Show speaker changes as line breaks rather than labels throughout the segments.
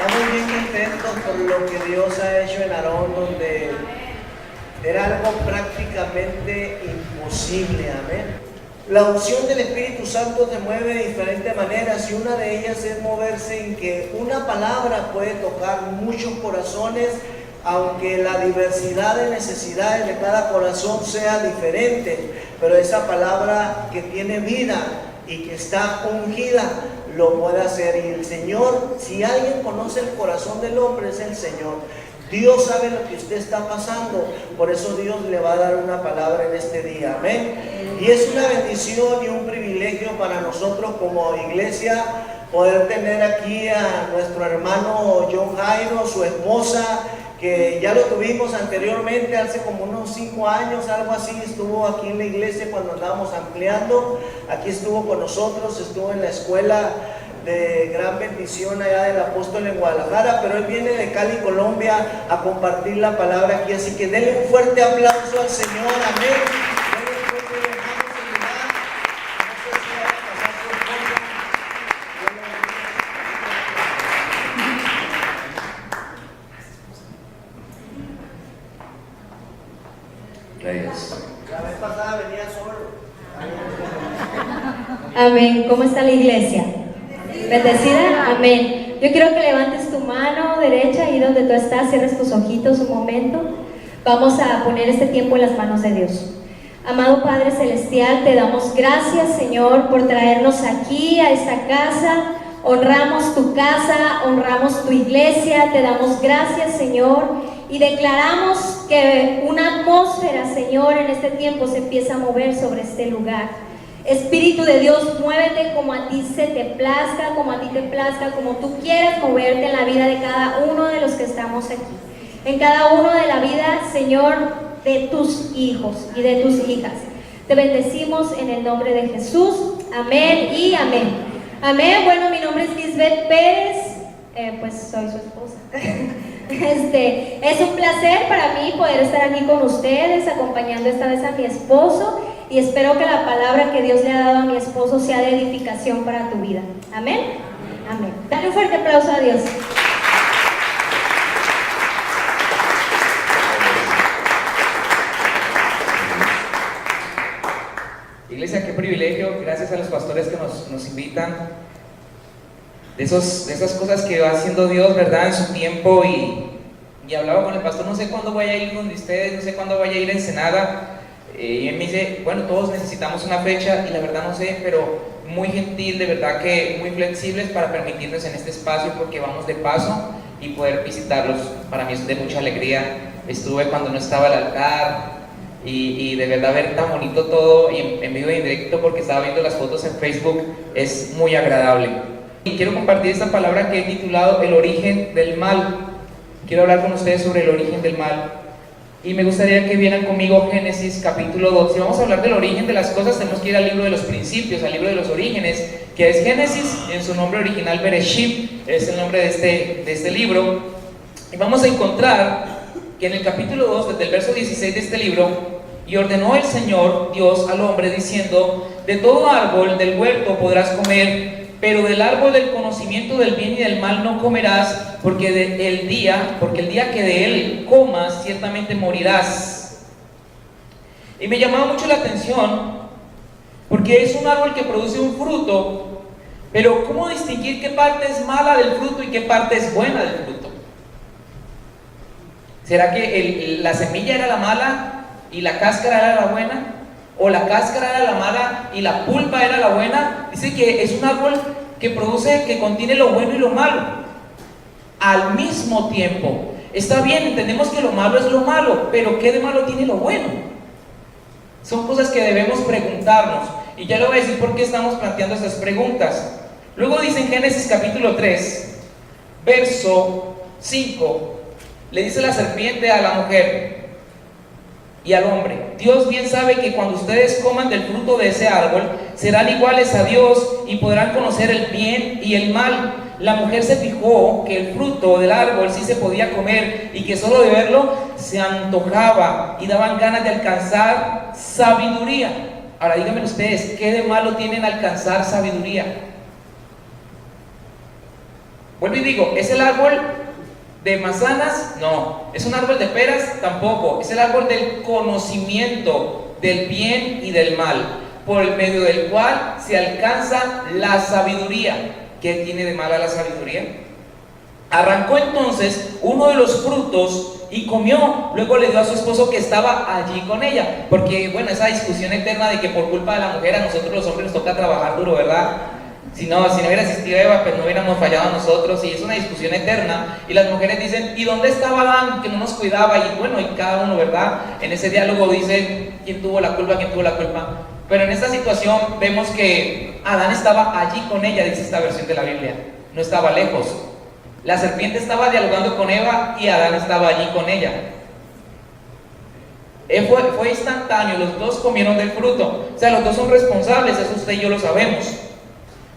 Estamos bien contentos por lo que Dios ha hecho en Aarón, donde era algo prácticamente imposible, amén. La unción del Espíritu Santo se mueve de diferentes maneras y una de ellas es moverse en que una palabra puede tocar muchos corazones, aunque la diversidad de necesidades de cada corazón sea diferente, pero esa palabra que tiene vida y que está ungida lo puede hacer. Y el Señor, si alguien conoce el corazón del hombre, es el Señor. Dios sabe lo que usted está pasando, por eso Dios le va a dar una palabra en este día, amén. Y es una bendición y un privilegio para nosotros como iglesia poder tener aquí a nuestro hermano John Jairo, su esposa, que ya lo tuvimos anteriormente, hace como unos 5 años, algo así, estuvo aquí en la iglesia cuando andábamos ampliando, aquí estuvo con nosotros, estuvo en la escuela de Gran Bendición allá del Apóstol en Guadalajara, pero él viene de Cali, Colombia, a compartir la palabra aquí, así que denle un fuerte aplauso al Señor, amén. La vez pasada venía solo.
Amén. ¿Cómo está la iglesia? ¿Bendecida? Amén. Yo quiero que levantes tu mano derecha ahí donde tú estás, cierres tus ojitos un momento. Vamos a poner este tiempo en las manos de Dios. Amado Padre Celestial, te damos gracias, Señor, por traernos aquí a esta casa. Honramos tu casa, honramos tu iglesia, te damos gracias, Señor. Y declaramos que una atmósfera, Señor, en este tiempo se empieza a mover sobre este lugar. Espíritu de Dios, muévete como a ti se te plazca, como a ti te plazca, como tú quieras moverte en la vida de cada uno de los que estamos aquí. En cada uno de la vida, Señor, de tus hijos y de tus hijas. Te bendecimos en el nombre de Jesús. Amén y amén. Amén. Bueno, mi nombre es Lisbeth Pérez, pues soy su esposa. Es un placer para mí poder estar aquí con ustedes, acompañando esta vez a mi esposo, y espero que la palabra que Dios le ha dado a mi esposo sea de edificación para tu vida. Amén. Amén. Dale un fuerte aplauso a Dios.
Iglesia, qué privilegio, gracias a los pastores que nos invitan, de esas cosas que va haciendo Dios, ¿verdad?, en su tiempo. Y hablaba con el pastor, no sé cuándo vaya a ir donde ustedes, no sé cuándo vaya a ir a Ensenada, y él me dice, bueno, todos necesitamos una fecha, y la verdad no sé, pero muy gentil, de verdad que muy flexibles para permitirnos en este espacio, porque vamos de paso, y poder visitarlos, para mí es de mucha alegría. Estuve cuando no estaba el altar, y de verdad ver tan bonito todo, y en vivo y en directo, porque estaba viendo las fotos en Facebook, es muy agradable. Y quiero compartir esta palabra que he titulado El origen del mal. Quiero hablar con ustedes sobre el origen del mal. Y me gustaría que vieran conmigo Génesis capítulo 2. Si vamos a hablar del origen de las cosas, tenemos que ir al libro de los principios, al libro de los orígenes, que es Génesis, en su nombre original Bereshit, es el nombre de este libro. Y vamos a encontrar que en el capítulo 2, desde el verso 16 de este libro, y ordenó el Señor Dios al hombre diciendo, de todo árbol del huerto podrás comer, pero del árbol del conocimiento del bien y del mal no comerás, porque el día que de él comas, ciertamente morirás. Y me llamaba mucho la atención, porque es un árbol que produce un fruto, pero ¿cómo distinguir qué parte es mala del fruto y qué parte es buena del fruto? ¿Será que la semilla era la mala y la cáscara era la buena? ¿O la cáscara era la mala y la pulpa era la buena? Dice que es un árbol que produce, que contiene lo bueno y lo malo al mismo tiempo. Está bien, entendemos que lo malo es lo malo, pero ¿qué de malo tiene lo bueno? Son cosas que debemos preguntarnos, y ya le voy a decir por qué estamos planteando estas preguntas. Luego dice en Génesis capítulo 3, verso 5, le dice la serpiente a la mujer y al hombre, Dios bien sabe que cuando ustedes coman del fruto de ese árbol, serán iguales a Dios y podrán conocer el bien y el mal. La mujer se fijó que el fruto del árbol sí se podía comer y que solo de verlo se antojaba y daban ganas de alcanzar sabiduría. Ahora díganme ustedes, ¿qué de malo tienen alcanzar sabiduría? Vuelvo y digo, ¿es el árbol de manzanas? No. ¿Es un árbol de peras? Tampoco. Es el árbol del conocimiento del bien y del mal, por el medio del cual se alcanza la sabiduría. ¿Qué tiene de mala la sabiduría? Arrancó entonces uno de los frutos y comió, luego le dio a su esposo que estaba allí con ella, porque bueno, esa discusión eterna de que por culpa de la mujer a nosotros los hombres nos toca trabajar duro, ¿verdad? Si no hubiera existido Eva, pues no hubiéramos fallado nosotros, y es una discusión eterna, y las mujeres dicen, ¿y dónde estaba Adán que no nos cuidaba? Y bueno, y cada uno, ¿verdad? En ese diálogo dicen, ¿quién tuvo la culpa? ¿Quién tuvo la culpa? Pero en esta situación vemos que Adán estaba allí con ella, dice esta versión de la Biblia, no estaba lejos. La serpiente estaba dialogando con Eva y Adán estaba allí con ella. Fue instantáneo, los dos comieron del fruto. O sea, los dos son responsables, eso usted y yo lo sabemos.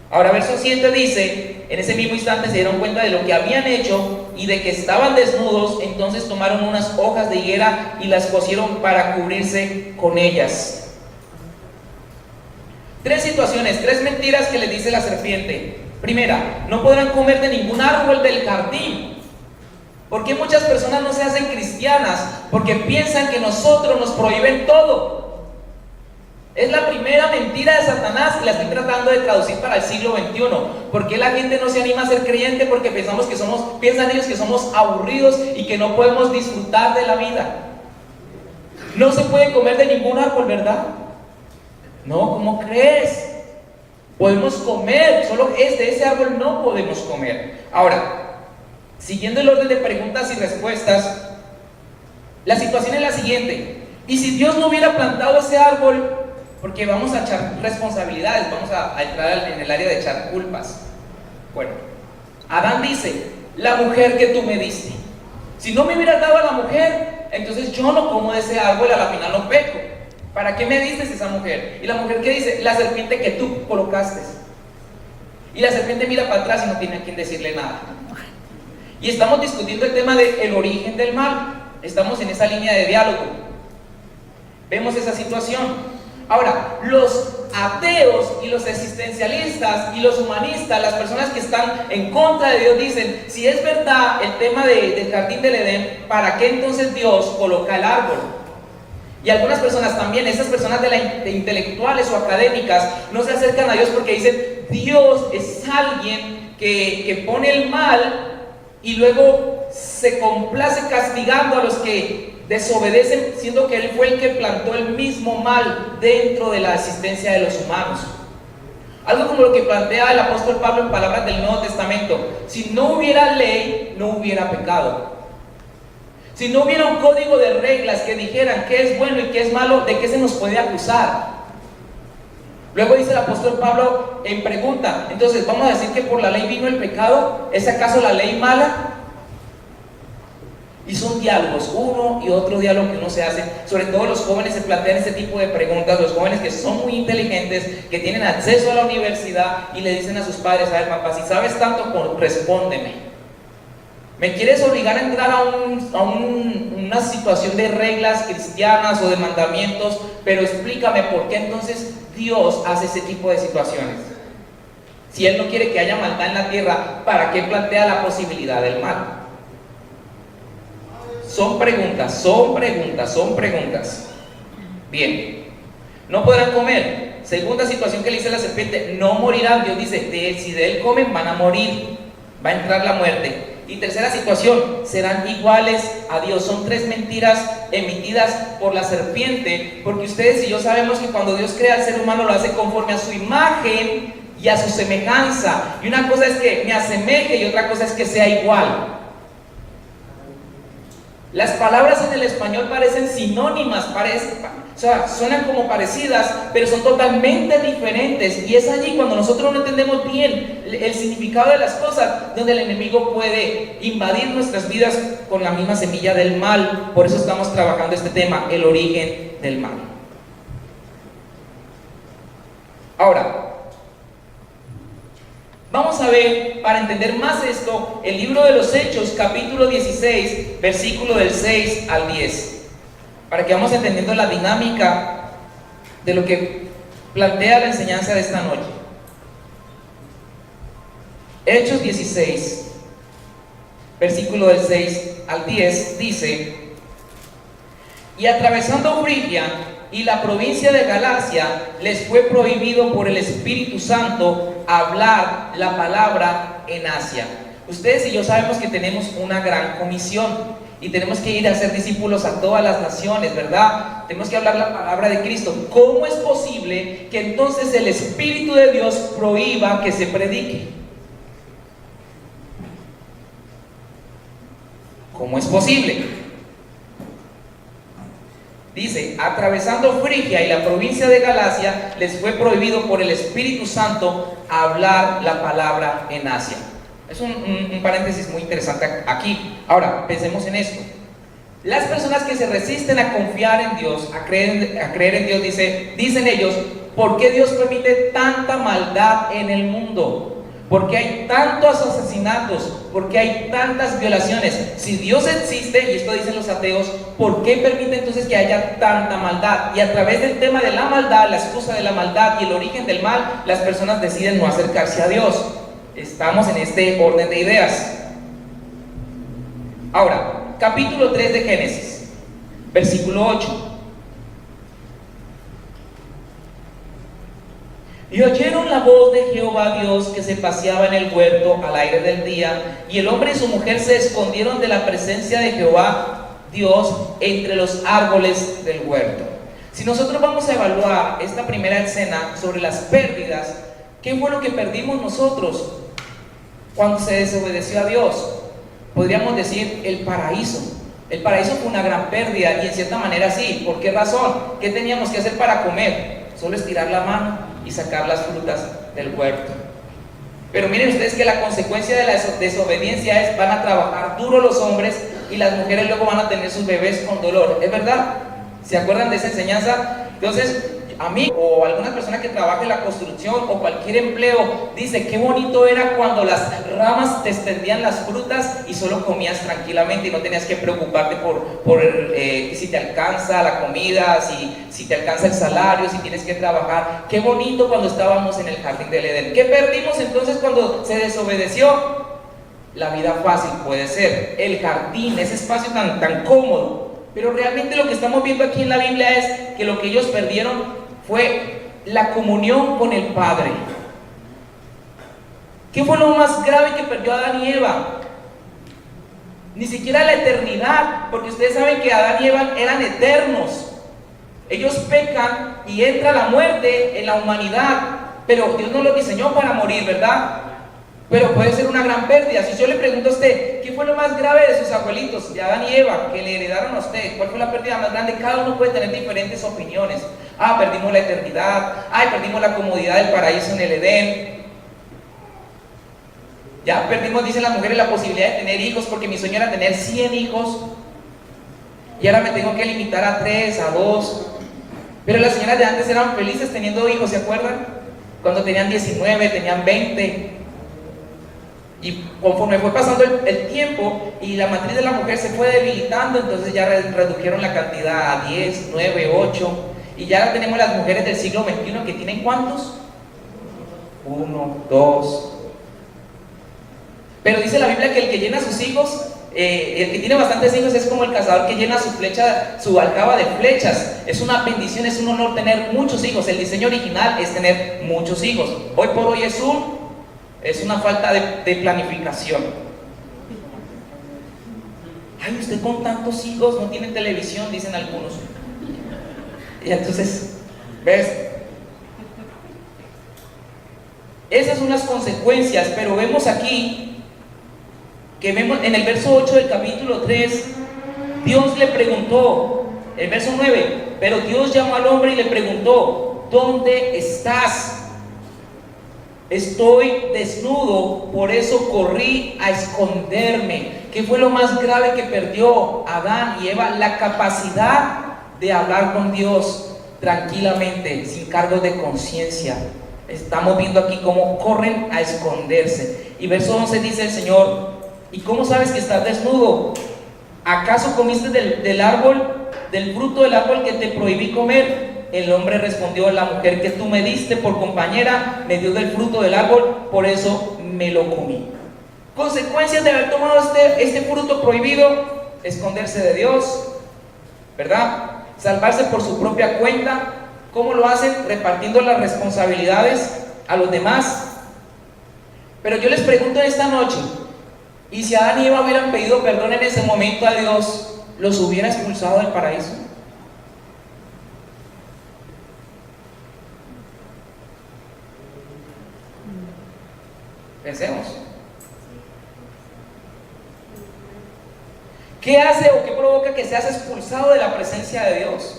Ahora, verso 7 dice, en ese mismo instante se dieron cuenta de lo que habían hecho y de que estaban desnudos, entonces tomaron unas hojas de higuera y las cosieron para cubrirse con ellas. Tres situaciones, tres mentiras que les dice la serpiente. Primera, no podrán comer de ningún árbol del jardín. ¿Por qué muchas personas no se hacen cristianas? Porque piensan que nosotros nos prohíben todo. Es la primera mentira de Satanás que la estoy tratando de traducir para el siglo XXI. ¿Por qué la gente no se anima a ser creyente? Porque piensan ellos que somos aburridos y que no podemos disfrutar de la vida. No se puede comer de ningún árbol, ¿verdad? No, ¿cómo crees? Podemos comer, solo de ese árbol no podemos comer. Ahora, siguiendo el orden de preguntas y respuestas, la situación es la siguiente. ¿Y si Dios no hubiera plantado ese árbol? Porque vamos a echar responsabilidades, vamos a entrar en el área de echar culpas. Bueno, Adán dice, la mujer que tú me diste. Si no me hubieras dado a la mujer, entonces yo no como de ese árbol, a la final no peco. ¿Para qué me diste esa mujer? Y la mujer, ¿qué dice? La serpiente que tú colocaste. Y la serpiente mira para atrás y no tiene a quien decirle nada. Y estamos discutiendo el tema del origen del mal. Estamos en esa línea de diálogo. Vemos esa situación. Ahora, los ateos y los existencialistas y los humanistas, las personas que están en contra de Dios, dicen, si es verdad el tema del jardín del Edén, ¿para qué entonces Dios coloca el árbol? Y algunas personas también, esas personas de intelectuales o académicas, no se acercan a Dios porque dicen, Dios es alguien que pone el mal y luego se complace castigando a los que desobedecen, siendo que Él fue el que plantó el mismo mal dentro de la existencia de los humanos. Algo como lo que plantea el apóstol Pablo en palabras del Nuevo Testamento: si no hubiera ley, no hubiera pecado. Si no hubiera un código de reglas que dijeran qué es bueno y qué es malo, ¿de qué se nos puede acusar? Luego dice el apóstol Pablo en pregunta, entonces, ¿vamos a decir que por la ley vino el pecado? ¿Es acaso la ley mala? Y son diálogos, uno y otro diálogo que uno se hace. Sobre todo los jóvenes se plantean este tipo de preguntas, los jóvenes que son muy inteligentes, que tienen acceso a la universidad y le dicen a sus padres, a ver papá, si sabes tanto, respóndeme. ¿Me quieres obligar a entrar a una situación de reglas cristianas o de mandamientos? Pero explícame por qué entonces Dios hace ese tipo de situaciones. Si Él no quiere que haya maldad en la tierra, ¿para qué plantea la posibilidad del mal? Son preguntas, son preguntas, son preguntas. Bien, no podrán comer. Segunda situación que le dice la serpiente, no morirán. Dios dice, si de él comen van a morir, va a entrar la muerte. Y tercera situación, serán iguales a Dios. Son tres mentiras emitidas por la serpiente, porque ustedes y yo sabemos que cuando Dios crea al ser humano lo hace conforme a su imagen y a su semejanza. Y una cosa es que me asemeje y otra cosa es que sea igual. Las palabras en el español parecen sinónimas, suenan como parecidas, pero son totalmente diferentes. Y es allí cuando nosotros no entendemos bien el significado de las cosas, donde el enemigo puede invadir nuestras vidas con la misma semilla del mal. Por eso estamos trabajando este tema, el origen del mal. Ahora, vamos a ver, para entender más esto, el libro de los Hechos, capítulo 16, versículo del 6 al 10. Para que vamos entendiendo la dinámica de lo que plantea la enseñanza de esta noche. Hechos 16, versículo del 6 al 10, dice: y atravesando Frigia y la provincia de Galacia, les fue prohibido por el Espíritu Santo hablar la palabra en Asia. Ustedes y yo sabemos que tenemos una gran comisión y tenemos que ir a hacer discípulos a todas las naciones, ¿verdad? Tenemos que hablar la palabra de Cristo. ¿Cómo es posible que entonces el Espíritu de Dios prohíba que se predique? ¿Cómo es posible? Dice: atravesando Frigia y la provincia de Galacia, les fue prohibido por el Espíritu Santo hablar la palabra en Asia. Es un paréntesis muy interesante aquí. Ahora, pensemos en esto. Las personas que se resisten a confiar en Dios, a creer en Dios, dicen ellos: ¿por qué Dios permite tanta maldad en el mundo? ¿Por qué hay tantos asesinatos? ¿Por qué hay tantas violaciones? Si Dios existe, y esto dicen los ateos, ¿por qué permite entonces que haya tanta maldad? Y a través del tema de la maldad, la excusa de la maldad y el origen del mal, las personas deciden no acercarse a Dios. Estamos en este orden de ideas. Ahora, capítulo 3 de Génesis, versículo 8. Y oyeron la voz de Jehová Dios que se paseaba en el huerto al aire del día, y el hombre y su mujer se escondieron de la presencia de Jehová Dios entre los árboles del huerto. Si nosotros vamos a evaluar esta primera escena sobre las pérdidas, ¿qué fue lo que perdimos nosotros cuando se desobedeció a Dios? Podríamos decir el paraíso. El paraíso fue una gran pérdida, y en cierta manera sí. ¿Por qué razón? ¿Qué teníamos que hacer para comer? Solo estirar la mano y sacar las frutas del huerto. Pero miren ustedes que la consecuencia de la desobediencia es: van a trabajar duro los hombres y las mujeres luego van a tener sus bebés con dolor. ¿Es verdad? ¿Se acuerdan de esa enseñanza? Entonces, a mí o alguna persona que trabaje en la construcción o cualquier empleo dice: qué bonito era cuando las ramas te extendían las frutas y solo comías tranquilamente y no tenías que preocuparte por si te alcanza la comida, si te alcanza el salario, si tienes que trabajar. Qué bonito cuando estábamos en el jardín del Edén. ¿Qué perdimos entonces cuando se desobedeció? La vida fácil, puede ser, el jardín, ese espacio tan cómodo. Pero realmente lo que estamos viendo aquí en la Biblia es que lo que ellos perdieron fue la comunión con el Padre. ¿Qué fue lo más grave que perdió Adán y Eva? Ni siquiera la eternidad, porque ustedes saben que Adán y Eva eran eternos. Ellos pecan y entra la muerte en la humanidad, pero Dios no los diseñó para morir, ¿verdad? Pero puede ser una gran pérdida. Si yo le pregunto a usted, ¿qué fue lo más grave de sus abuelitos, de Adán y Eva, que le heredaron a usted? ¿Cuál fue la pérdida más grande? Cada uno puede tener diferentes opiniones. Perdimos la eternidad. Perdimos la comodidad del paraíso en el Edén. Ya perdimos, dicen las mujeres, la posibilidad de tener hijos, porque mi sueño era tener 100 hijos. Y ahora me tengo que limitar a 3, a 2. Pero las señoras de antes eran felices teniendo hijos, ¿se acuerdan? Cuando tenían 19, tenían 20. Y conforme fue pasando el tiempo y la matriz de la mujer se fue debilitando, entonces ya redujeron la cantidad a 10, 9, 8. Y ya tenemos las mujeres del siglo XXI que tienen ¿cuántos? 1, 2. Pero dice la Biblia que el que llena a sus hijos, el que tiene bastantes hijos es como el cazador que llena su aljaba de flechas. Es una bendición, es un honor tener muchos hijos. El diseño original es tener muchos hijos. Hoy por hoy es una falta de planificación. Usted con tantos hijos no tiene televisión, dicen algunos. Y entonces, ¿ves? Esas son las consecuencias. Pero vemos aquí que vemos en el verso 8 del capítulo 3, Dios le preguntó, el verso 9, pero Dios llamó al hombre y le preguntó: ¿dónde estás? Estoy desnudo, por eso corrí a esconderme. ¿Qué fue lo más grave que perdió Adán y Eva? La capacidad de hablar con Dios tranquilamente, sin cargos de conciencia. Estamos viendo aquí cómo corren a esconderse. Y verso 11 dice el Señor: ¿y cómo sabes que estás desnudo? ¿Acaso comiste del fruto del árbol que te prohibí comer? El hombre respondió: la mujer que tú me diste por compañera me dio del fruto del árbol, por eso me lo comí. Consecuencias de haber tomado este fruto prohibido: esconderse de Dios, ¿verdad? Salvarse por su propia cuenta. ¿Cómo lo hacen? Repartiendo las responsabilidades a los demás. Pero yo les pregunto esta noche, ¿y si Adán y Eva hubieran pedido perdón en ese momento a Dios, los hubiera expulsado del paraíso? Pensemos. ¿Qué hace o qué provoca que seas expulsado de la presencia de Dios?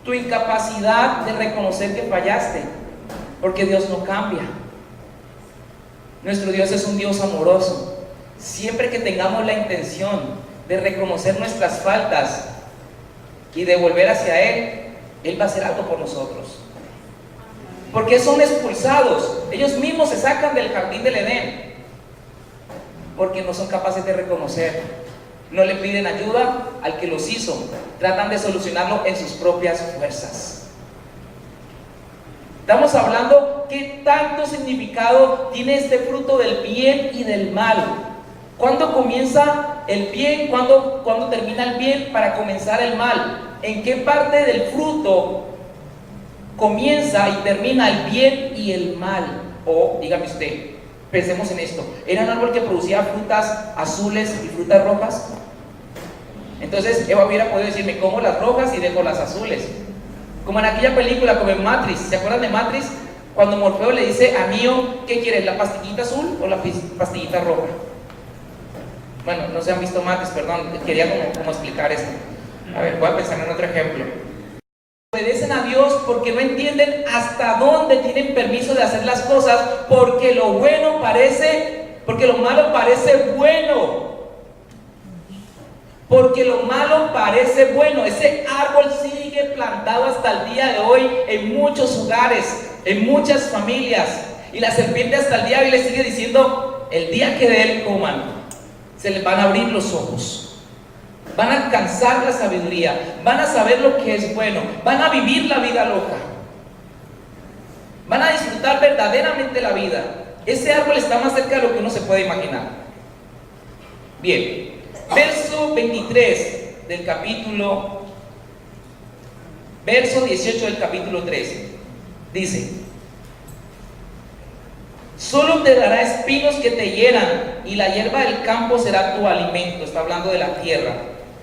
Tu incapacidad de reconocer que fallaste, porque Dios no cambia. Nuestro Dios es un Dios amoroso. Siempre que tengamos la intención de reconocer nuestras faltas y de volver hacia Él, Él va a hacer algo por nosotros. Porque son expulsados, ellos mismos se sacan del jardín del Edén, porque no son capaces de reconocer. No le piden ayuda al que los hizo, tratan de solucionarlo en sus propias fuerzas. Estamos hablando qué tanto significado tiene este fruto del bien y del mal. ¿Cuándo comienza el bien? ¿Cuándo termina el bien para comenzar el mal? ¿En qué parte del fruto comienza y termina el bien y el mal? O dígame usted, pensemos en esto: ¿era un árbol que producía frutas azules y frutas rojas? Entonces Eva hubiera podido decir: me como las rojas y dejo las azules. Como en aquella película, como en Matrix. ¿Se acuerdan de Matrix? Cuando Morfeo le dice a Neo: ¿qué quieres, la pastillita azul o la pastillita roja? Bueno, no se han visto Matrix, perdón, quería como explicar esto. A ver, voy a pensar en otro ejemplo. Obedecen a Dios porque no entienden hasta dónde tienen permiso de hacer las cosas, porque lo malo parece bueno. Porque lo malo parece bueno. Ese árbol sigue plantado hasta el día de hoy en muchos hogares, en muchas familias, y la serpiente hasta el día de hoy le sigue diciendo: el día que de él coman, se les van a abrir los ojos. Van a alcanzar la sabiduría, van a saber lo que es bueno, van a vivir la vida loca, van a disfrutar verdaderamente la vida. Ese árbol está más cerca de lo que uno se puede imaginar. Bien, verso 23 del capítulo, verso 18 del capítulo 13, dice: solo te dará espinos que te hieran, y la hierba del campo será tu alimento. Está hablando de la tierra.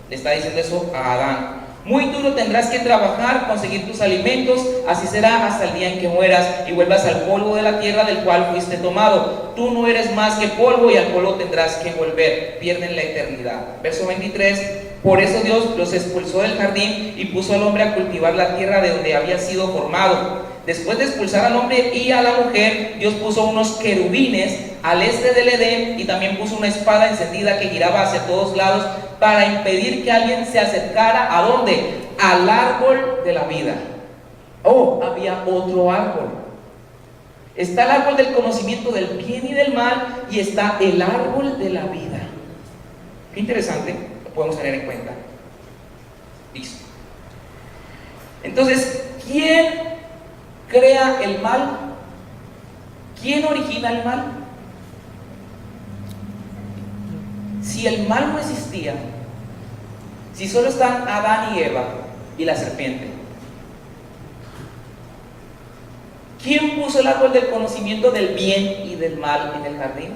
Le está diciendo eso a Adán. Muy duro tendrás que trabajar, conseguir tus alimentos, así será hasta el día en que mueras y vuelvas al polvo de la tierra del cual fuiste tomado. Tú no eres más que polvo y al polvo tendrás que volver. Pierden la eternidad. Verso 23. Por eso Dios los expulsó del jardín y puso al hombre a cultivar la tierra de donde había sido formado. Después de expulsar al hombre y a la mujer, Dios puso unos querubines al este del Edén, y también puso una espada encendida que giraba hacia todos lados para impedir que alguien se acercara. ¿A dónde? Al árbol de la vida. Oh, había otro árbol. Está el árbol del conocimiento del bien y del mal, y está el árbol de la vida. Qué interesante, lo podemos tener en cuenta. Listo. Entonces, ¿quién crea el mal? ¿Quién origina el mal? Si el mal no existía, si solo están Adán y Eva y la serpiente, ¿quién puso el árbol del conocimiento del bien y del mal en el jardín?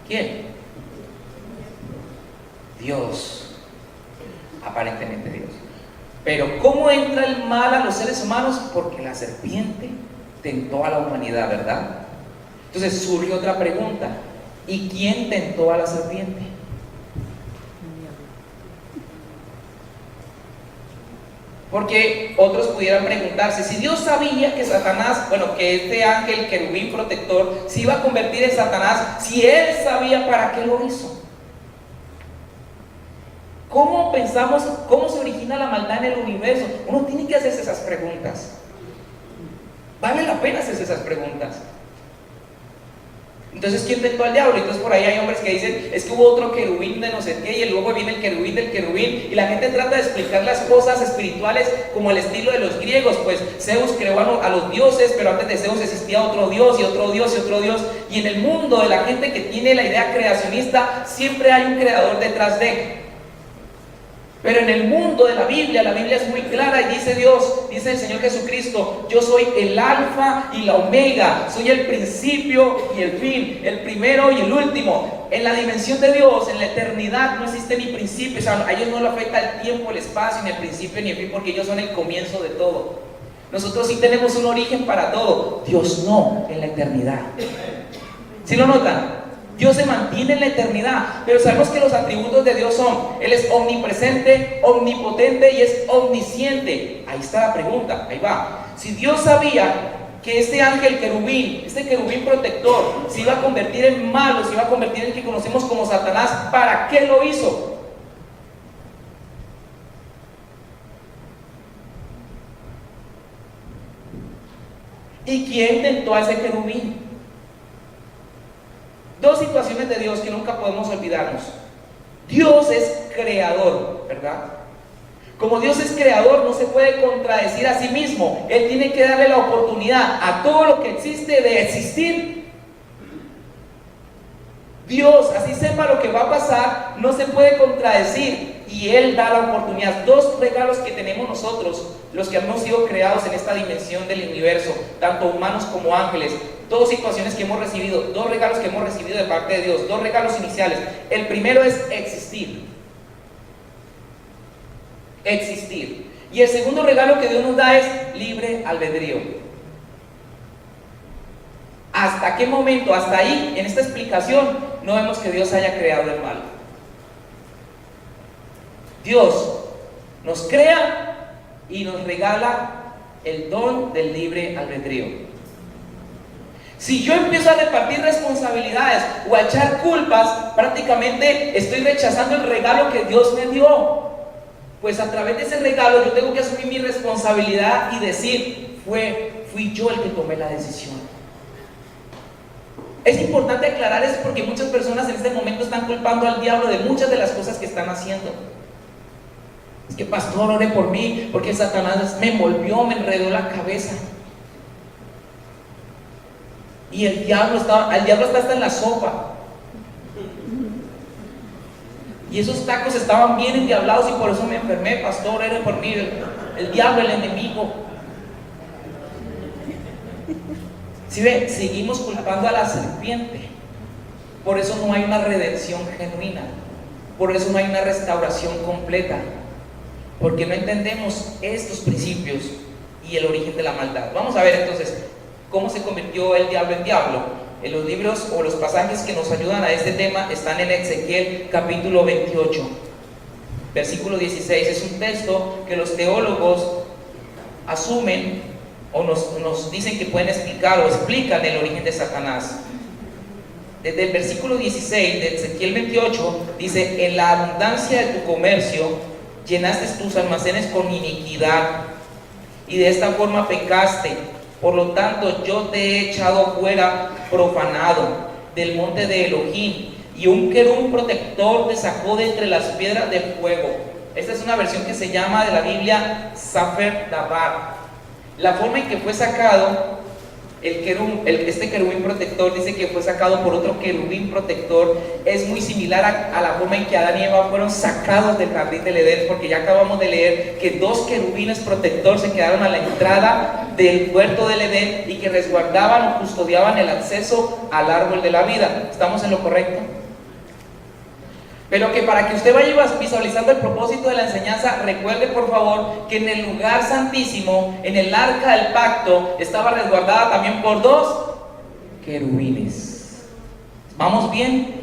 ¿Quién? Dios. Aparentemente Dios. Pero ¿cómo entra el mal a los seres humanos? Porque la serpiente tentó a la humanidad, ¿verdad? Entonces surge otra pregunta: ¿y quién tentó a la serpiente? Porque otros pudieran preguntarse: si Dios sabía que Satanás, que este ángel querubín protector se iba a convertir en Satanás, si él sabía, ¿para qué lo hizo? ¿Cómo pensamos, cómo se origina la maldad en el universo? Uno tiene que hacerse esas preguntas. Vale la pena hacerse esas preguntas. Entonces, ¿quién tentó al diablo? Entonces por ahí hay hombres que dicen, es que hubo otro querubín de no sé qué, y luego viene el querubín del querubín, y la gente trata de explicar las cosas espirituales como el estilo de los griegos. Pues Zeus creó a los dioses, pero antes de Zeus existía otro dios, y otro dios, y otro dios, y en el mundo de la gente que tiene la idea creacionista, siempre hay un creador detrás de. Pero en el mundo de la Biblia es muy clara y dice Dios, dice el Señor Jesucristo, yo soy el alfa y la omega, soy el principio y el fin, el primero y el último. En la dimensión de Dios, en la eternidad, no existe ni principio, o sea, a ellos no le afecta el tiempo, el espacio, ni el principio ni el fin, porque ellos son el comienzo de todo. Nosotros sí tenemos un origen para todo, Dios no, en la eternidad. ¿Sí lo notan? Dios se mantiene en la eternidad, pero sabemos que los atributos de Dios son, Él es omnipresente, omnipotente y es omnisciente. Ahí está la pregunta, ahí va. Si Dios sabía que este ángel querubín, este querubín protector, se iba a convertir en malo, se iba a convertir en el que conocemos como Satanás, ¿para qué lo hizo? ¿Y quién tentó a ese querubín? Dos situaciones de Dios que nunca podemos olvidarnos. Dios es creador, ¿verdad? Como Dios es creador, no se puede contradecir a sí mismo. Él tiene que darle la oportunidad a todo lo que existe de existir. Dios, así sepa lo que va a pasar, no se puede contradecir, y Él da la oportunidad. Dos regalos que tenemos nosotros, los que hemos sido creados en esta dimensión del universo, tanto humanos como ángeles. Dos situaciones que hemos recibido, dos regalos que hemos recibido de parte de Dios, dos regalos iniciales. El primero es existir. Existir. Y el segundo regalo que Dios nos da es libre albedrío. ¿Hasta qué momento? Hasta ahí, en esta explicación, no vemos que Dios haya creado el mal. Dios nos crea y nos regala el don del libre albedrío. Si yo empiezo a repartir responsabilidades o a echar culpas, prácticamente estoy rechazando el regalo que Dios me dio. Pues a través de ese regalo yo tengo que asumir mi responsabilidad y decir, fui yo el que tomé la decisión. Es importante aclarar eso porque muchas personas en este momento están culpando al diablo de muchas de las cosas que están haciendo. Es que pastor, ore por mí, porque Satanás me envolvió, me enredó la cabeza. Y el diablo está hasta en la sopa. Y esos tacos estaban bien endiablados y por eso me enfermé, pastor, ore por mí, el diablo, el enemigo. ¿Sí ve? Seguimos culpando a la serpiente. Por eso no hay una redención genuina. Por eso no hay una restauración completa. Porque no entendemos estos principios y el origen de la maldad. Vamos a ver entonces cómo se convirtió el diablo en diablo. En los libros o los pasajes que nos ayudan a este tema están en Ezequiel capítulo 28, versículo 16. Es un texto que los teólogos asumen o nos dicen que pueden explicar o explican el origen de Satanás. Desde el versículo 16 de Ezequiel 28 dice: en la abundancia de tu comercio llenaste tus almacenes con iniquidad y de esta forma pecaste. Por lo tanto, yo te he echado fuera profanado del monte de Elohim, y un querubín protector te sacó de entre las piedras de fuego. Esta es una versión que se llama de la Biblia Sefer Dabar. La forma en que fue sacado este querubín protector, dice que fue sacado por otro querubín protector, es muy similar a la forma en que Adán y Eva fueron sacados del jardín del Edén, porque ya acabamos de leer que dos querubines protectores se quedaron a la entrada del huerto del Edén y que resguardaban o custodiaban el acceso al árbol de la vida. ¿Estamos en lo correcto? Pero que para que usted vaya visualizando el propósito de la enseñanza, recuerde por favor que en el lugar santísimo, en el arca del pacto, estaba resguardada también por dos querubines. ¿Vamos bien?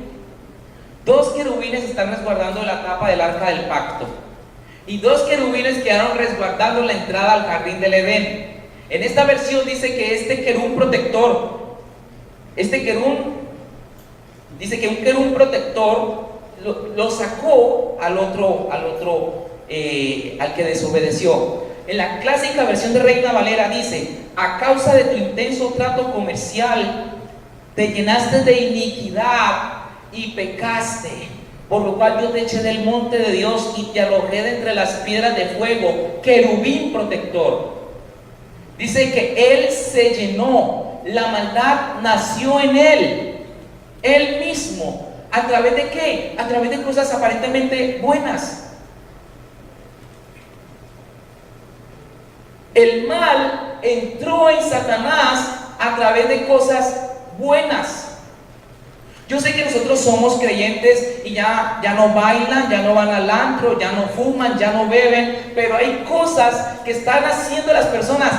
Dos querubines están resguardando la tapa del arca del pacto, y dos querubines quedaron resguardando la entrada al jardín del Edén. En esta versión dice que este querubín protector, dice que un querubín protector lo sacó al que desobedeció. En la clásica versión de Reina Valera dice: a causa de tu intenso trato comercial te llenaste de iniquidad y pecaste, por lo cual yo te eché del monte de Dios y te arrojé de entre las piedras de fuego, querubín protector. Dice que él se llenó, la maldad nació en él mismo. ¿A través de qué? A través de cosas aparentemente buenas. El mal entró en Satanás a través de cosas buenas. Yo sé que nosotros somos creyentes y ya no bailan, ya no van al antro, ya no fuman, ya no beben, pero hay cosas que están haciendo las personas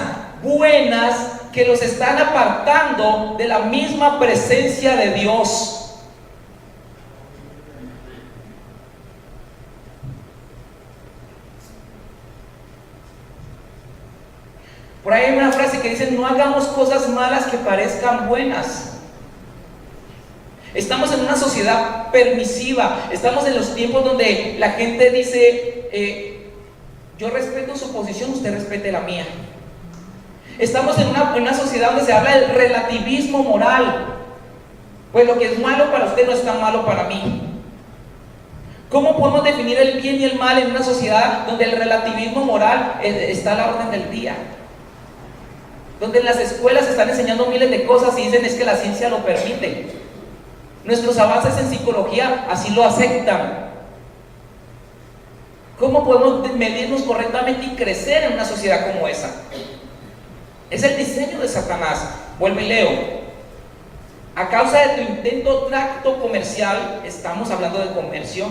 buenas que los están apartando de la misma presencia de Dios. Por ahí hay una frase que dice: no hagamos cosas malas que parezcan buenas. Estamos en una sociedad permisiva, estamos en los tiempos donde la gente dice, yo respeto su posición, usted respete la mía. Estamos en una sociedad donde se habla del relativismo moral. Pues lo que es malo para usted no es tan malo para mí. ¿Cómo podemos definir el bien y el mal en una sociedad donde el relativismo moral está a la orden del día? Donde en las escuelas se están enseñando miles de cosas y dicen es que la ciencia lo permite. Nuestros avances en psicología así lo aceptan. ¿Cómo podemos medirnos correctamente y crecer en una sociedad como esa? Es el diseño de Satanás. Vuelvo y leo. A causa de tu intento tracto comercial, estamos hablando de comercio,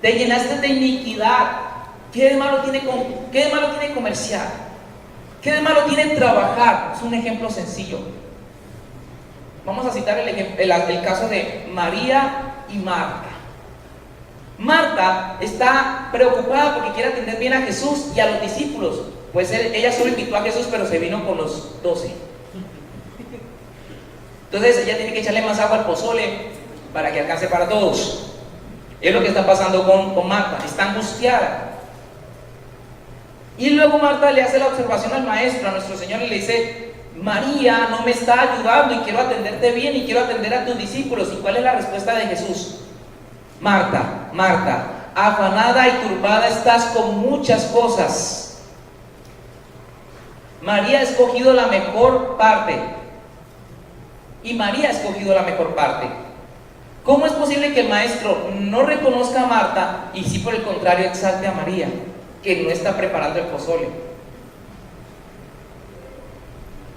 te llenaste de iniquidad. ¿Qué de malo tiene comerciar? ¿Qué de malo tiene trabajar? Es un ejemplo sencillo. Vamos a citar el caso de María y Marta. Marta está preocupada porque quiere atender bien a Jesús y a los discípulos. Pues ella solo invitó a Jesús, pero se vino con los 12. Entonces ella tiene que echarle más agua al pozole para que alcance para todos. Es lo que está pasando con Marta. Está angustiada. Y luego Marta le hace la observación al maestro, a nuestro Señor, y le dice: María no me está ayudando y quiero atenderte bien y quiero atender a tus discípulos. ¿Y cuál es la respuesta de Jesús? Marta, Marta, afanada y turbada estás con muchas cosas. María ha escogido la mejor parte. Y María ha escogido la mejor parte. ¿Cómo es posible que el maestro no reconozca a Marta y sí, por el contrario, exalte a María, que no está preparando el pozole?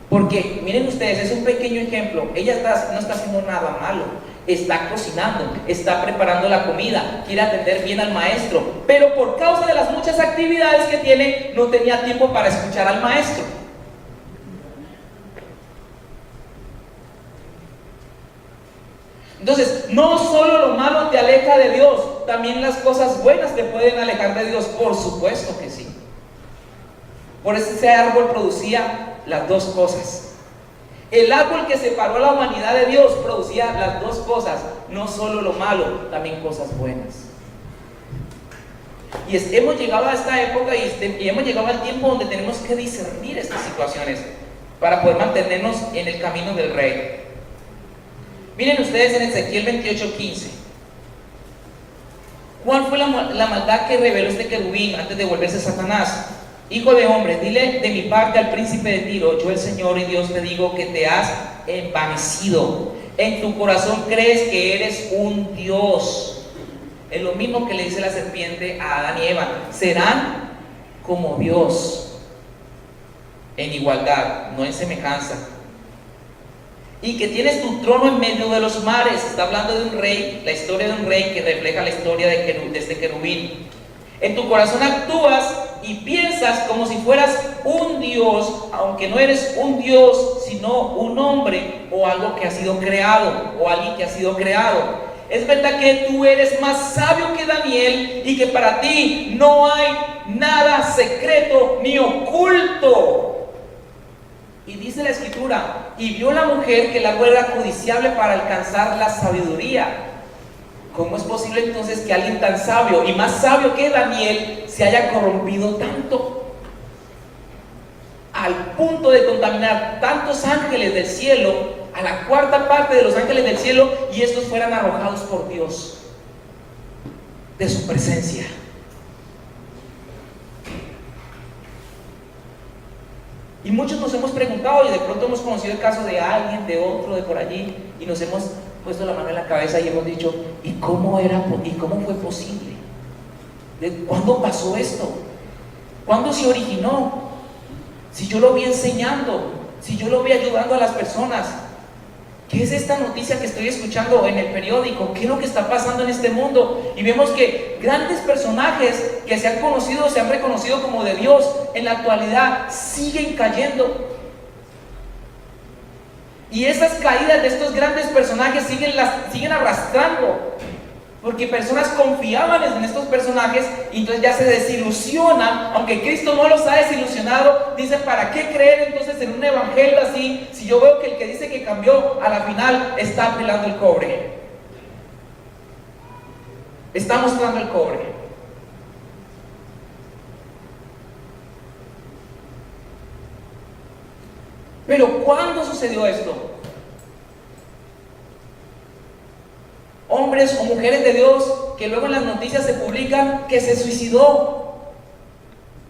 Porque miren ustedes, es un pequeño ejemplo. Ella no está haciendo nada malo, está cocinando, está preparando la comida, quiere atender bien al maestro, pero por causa de las muchas actividades que tiene, no tenía tiempo para escuchar al maestro. Entonces, no solo lo malo te aleja de Dios, también las cosas buenas te pueden alejar de Dios. Por supuesto que sí. Por eso ese árbol producía las dos cosas. El árbol que separó a la humanidad de Dios producía las dos cosas, no solo lo malo, también cosas buenas. Y hemos llegado a esta época y hemos llegado al tiempo donde tenemos que discernir estas situaciones para poder mantenernos en el camino del Rey. Miren ustedes en Ezequiel 28:15. ¿Cuál fue la maldad que reveló este querubín antes de volverse Satanás? Hijo de hombre, dile de mi parte al príncipe de Tiro: yo el Señor y Dios te digo que te has envanecido. En tu corazón crees que eres un Dios. Es lo mismo que le dice la serpiente a Adán y Eva: serán como Dios, en igualdad, no en semejanza. Y que tienes tu trono en medio de los mares. Está hablando de un rey, la historia de un rey que refleja la historia de este querubín. En tu corazón actúas y piensas como si fueras un Dios, aunque no eres un Dios, sino un hombre o algo que ha sido creado, o alguien que ha sido creado. Es verdad que tú eres más sabio que Daniel y que para ti no hay nada secreto ni oculto. Y dice la Escritura: y vio la mujer que el árbol era codiciable para alcanzar la sabiduría. ¿Cómo es posible entonces que alguien tan sabio y más sabio que Daniel se haya corrompido tanto? Al punto de contaminar tantos ángeles del cielo a la cuarta parte de los ángeles del cielo y estos fueran arrojados por Dios de su presencia. Y muchos nos hemos preguntado, y de pronto hemos conocido el caso de alguien, de otro, de por allí, y nos hemos puesto la mano en la cabeza y hemos dicho, ¿y cómo fue posible? ¿Cuándo pasó esto? ¿Cuándo se originó? Si yo lo vi enseñando, si yo lo vi ayudando a las personas, ¿qué es esta noticia que estoy escuchando en el periódico? ¿Qué es lo que está pasando en este mundo? Y vemos que grandes personajes que se han conocido, se han reconocido como de Dios, en la actualidad siguen cayendo. Y esas caídas de estos grandes personajes siguen arrastrando, porque personas confiaban en estos personajes y entonces ya se desilusionan, aunque Cristo no los ha desilusionado. Dicen, ¿para qué creer entonces en un evangelio así si yo veo que el que dice que cambió a la final está pelando el cobre, está mostrando el cobre? Pero ¿cuándo sucedió esto? Hombres o mujeres de Dios que luego en las noticias se publican que se suicidó.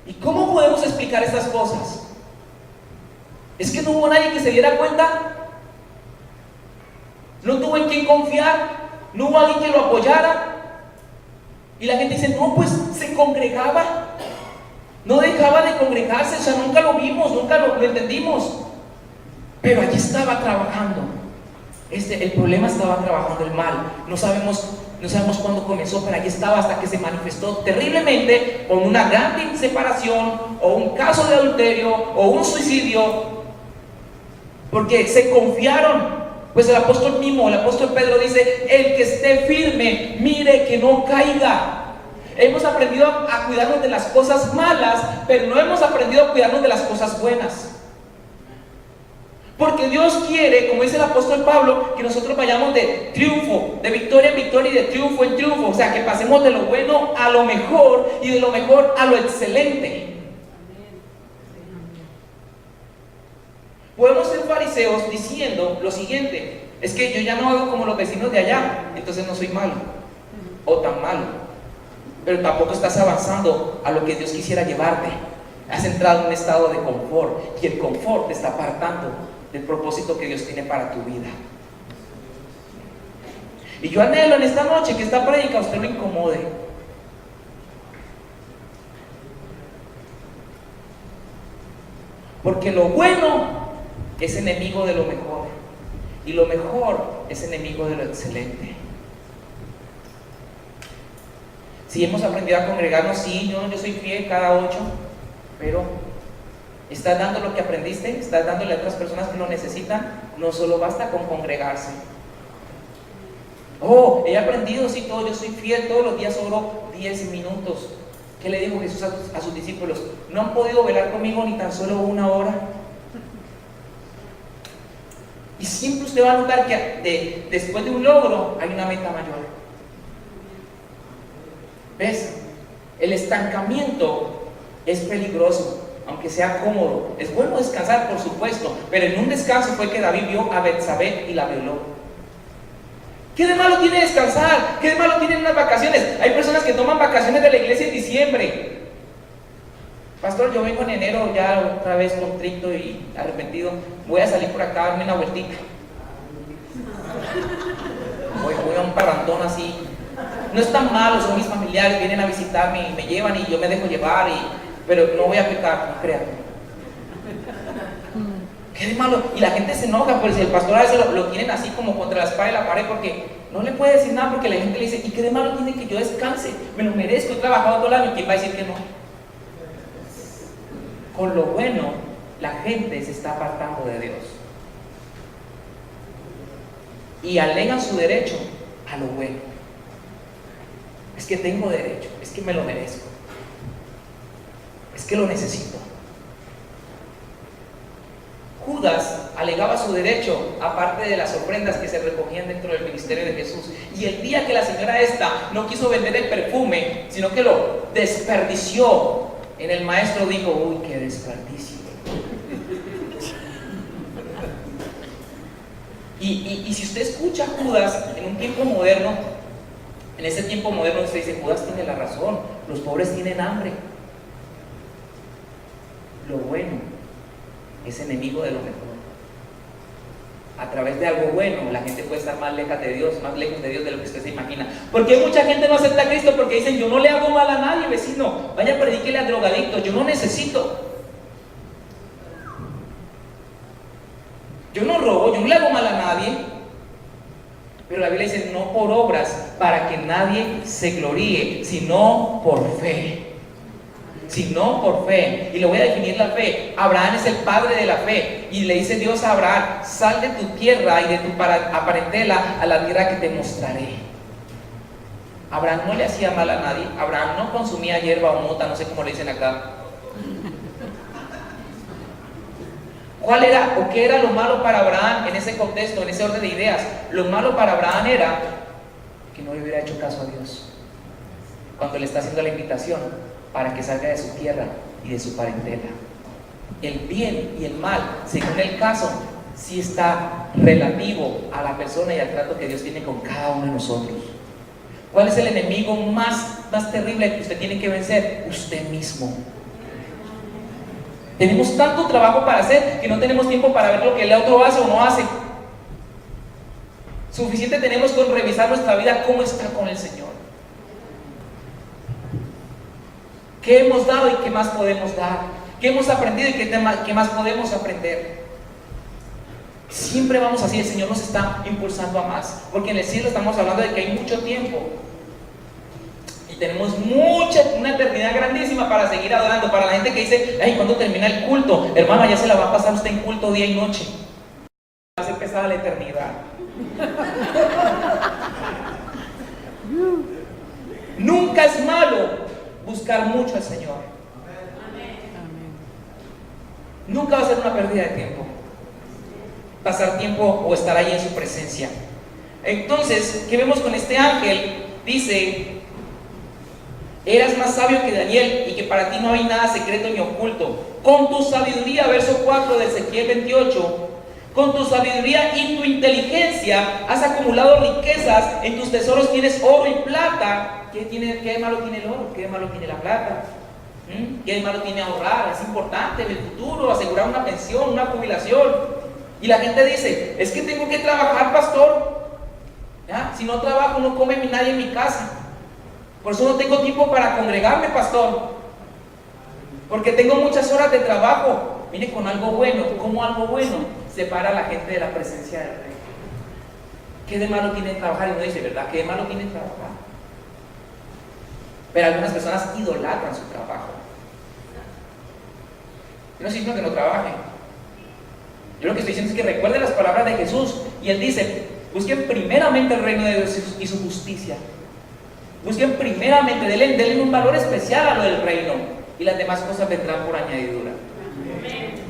¿Y cómo podemos explicar estas cosas? ¿Es que no hubo nadie que se diera cuenta? ¿No tuvo en quién confiar? ¿No hubo alguien que lo apoyara? Y la gente dice, no, pues se congregaba, no dejaba de congregarse, o sea, nunca lo vimos, nunca lo entendimos. Pero allí estaba trabajando. El problema estaba trabajando el mal. No sabemos cuándo comenzó, pero allí estaba hasta que se manifestó terriblemente con una gran separación, o un caso de adulterio, o un suicidio, porque se confiaron. Pues el apóstol Pedro dice, el que esté firme, mire que no caiga. Hemos aprendido a cuidarnos de las cosas malas, pero no hemos aprendido a cuidarnos de las cosas buenas. Porque Dios quiere, como dice el apóstol Pablo, que nosotros vayamos de triunfo, de victoria en victoria y de triunfo en triunfo. O sea, que pasemos de lo bueno a lo mejor y de lo mejor a lo excelente. Podemos ser fariseos diciendo lo siguiente: es que yo ya no hago como los vecinos de allá, entonces no soy malo o tan malo. Pero tampoco estás avanzando a lo que Dios quisiera llevarte. Has entrado en un estado de confort y el confort te está apartando del propósito que Dios tiene para tu vida. Y yo anhelo en esta noche que esta prédica usted lo incomode. Porque lo bueno es enemigo de lo mejor y lo mejor es enemigo de lo excelente. Si hemos aprendido a congregarnos, sí, yo soy fiel cada 8, pero ¿estás dando lo que aprendiste? ¿Estás dándole a otras personas que lo necesitan? No solo basta con congregarse. Oh, he aprendido, sí, todo, yo soy fiel, todos los días oro 10 minutos. ¿Qué le dijo Jesús a sus discípulos? ¿No han podido velar conmigo ni tan solo 1 hora? Y siempre usted va a notar que después de un logro hay una meta mayor. ¿Ves? El estancamiento es peligroso, aunque sea cómodo. Es bueno descansar, por supuesto, pero en un descanso fue que David vio a Betsabé y la violó. ¿Qué de malo tiene descansar? ¿Qué de malo tienen unas vacaciones? Hay personas que toman vacaciones de la iglesia en diciembre. Pastor, yo vengo en enero ya otra vez contrito y arrepentido. Voy a salir por acá a darme una vueltita. Voy a un parrandón así. No es tan malo, son mis familiares, vienen a visitarme y me llevan y yo me dejo llevar, pero no voy a pecar, no crean. ¿Qué de malo? Y la gente se enoja, pues el pastor a veces lo tienen así como contra la espada y la pared, porque no le puede decir nada, porque la gente le dice, ¿y qué de malo tiene que yo descanse? Me lo merezco, he trabajado todo el año. ¿Quién va a decir que no? Con lo bueno, la gente se está apartando de Dios y alegan su derecho a lo bueno. Es que tengo derecho, es que me lo merezco, es que lo necesito. Judas alegaba su derecho, aparte de las ofrendas que se recogían dentro del ministerio de Jesús. Y el día que la señora esta no quiso vender el perfume, sino que lo desperdició en el maestro, dijo, uy, qué desperdicio. Y si usted escucha a Judas en un tiempo moderno, en ese tiempo moderno usted dice, Judas tiene la razón, los pobres tienen hambre. Lo bueno es enemigo de lo mejor. A través de algo bueno, la gente puede estar más lejos de Dios, de lo que usted se imagina. Porque mucha gente no acepta a Cristo porque dicen, yo no le hago mal a nadie, vecino. Vaya, predíquele a drogadictos, yo no necesito. Yo no robo, yo no le hago mal a nadie. Pero la Biblia dice, no por obras, para que nadie se gloríe, sino por fe. Sino por fe. Y le voy a definir la fe. Abraham es el padre de la fe. Y le dice Dios a Abraham, sal de tu tierra y de tu parentela a la tierra que te mostraré. Abraham no le hacía mal a nadie. Abraham no consumía hierba o mota, no sé cómo le dicen acá. ¿Cuál era o qué era lo malo para Abraham en ese contexto, en ese orden de ideas? Lo malo para Abraham era que no le hubiera hecho caso a Dios cuando le está haciendo la invitación para que salga de su tierra y de su parentela. El bien y el mal, según el caso, sí está relativo a la persona y al trato que Dios tiene con cada uno de nosotros. ¿Cuál es el enemigo más terrible que usted tiene que vencer? Usted mismo. Tenemos tanto trabajo para hacer que no tenemos tiempo para ver lo que el otro hace o no hace. Suficiente tenemos con revisar nuestra vida, cómo está con el Señor. ¿Qué hemos dado y qué más podemos dar? ¿Qué hemos aprendido y qué más podemos aprender? Siempre vamos así, el Señor nos está impulsando a más. Porque en el cielo estamos hablando de que hay mucho tiempo. Y tenemos una eternidad grandísima para seguir adorando. Para la gente que dice, ay, ¿cuándo termina el culto? Hermano, ya se la va a pasar usted en culto día y noche. Va a ser pesada la eternidad. Nunca es malo buscar mucho al Señor. Nunca va a ser una pérdida de tiempo pasar tiempo o estar ahí en su presencia. Entonces, ¿qué vemos con este ángel? Dice, eras más sabio que Daniel y que para ti no hay nada secreto ni oculto. Con tu sabiduría, verso 4 de Ezequiel 28, con tu sabiduría y tu inteligencia has acumulado riquezas, en tus tesoros tienes oro y plata. ¿Qué de malo tiene el oro? ¿Qué de malo tiene la plata? ¿Qué de malo tiene ahorrar? Es importante en el futuro asegurar una pensión, una jubilación. Y la gente dice, es que tengo que trabajar, pastor. ¿Ya? Si no trabajo no come nadie en mi casa. Por eso no tengo tiempo para congregarme, pastor. Porque tengo muchas horas de trabajo. Mire, con algo bueno, como algo bueno separa a la gente de la presencia del Rey. ¿Qué de malo tiene trabajar? Y uno dice, ¿verdad? ¿Qué de malo tiene trabajar? Pero algunas personas idolatran su trabajo. Yo no estoy diciendo que no trabajen. Yo lo que estoy diciendo es que recuerden las palabras de Jesús. Y Él dice, busquen primeramente el reino de Dios y su justicia. Busquen primeramente, denle un valor especial a lo del reino. Y las demás cosas vendrán por añadidura.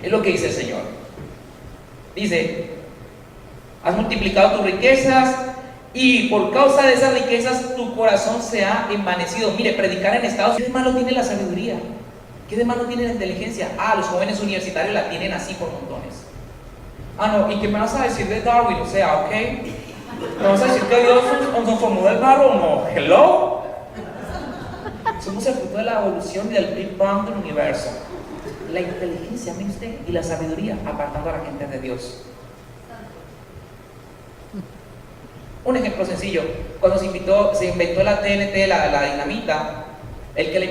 Es lo que dice el Señor. Dice, has multiplicado tus riquezas y por causa de esas riquezas tu corazón se ha envanecido. Mire, predicar en Estados Unidos, ¿qué de malo tiene la sabiduría? ¿Qué de malo tiene la inteligencia? Los jóvenes universitarios la tienen así por montones. No, ¿y qué me vas a decir de Darwin? O sea, ok, ¿me vas a decir que Dios nos formó del barro o no? ¿Hello? Somos el fruto de la evolución y del Big Bang del universo. La inteligencia, mire usted, y la sabiduría apartando a la gente de Dios. Un ejemplo sencillo, cuando se inventó la TNT, la dinamita, el que la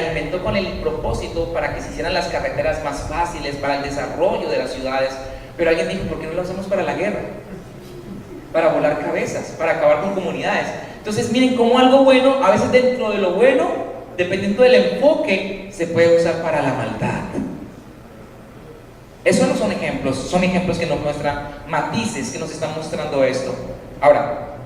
inventó con el propósito para que se hicieran las carreteras más fáciles, para el desarrollo de las ciudades. Pero alguien dijo, ¿por qué no lo hacemos para la guerra? Para volar cabezas, para acabar con comunidades. Entonces miren cómo algo bueno, a veces dentro de lo bueno, dependiendo del enfoque, se puede usar para la maldad. Esos no son ejemplos que nos muestran matices, que nos están mostrando esto. Ahora,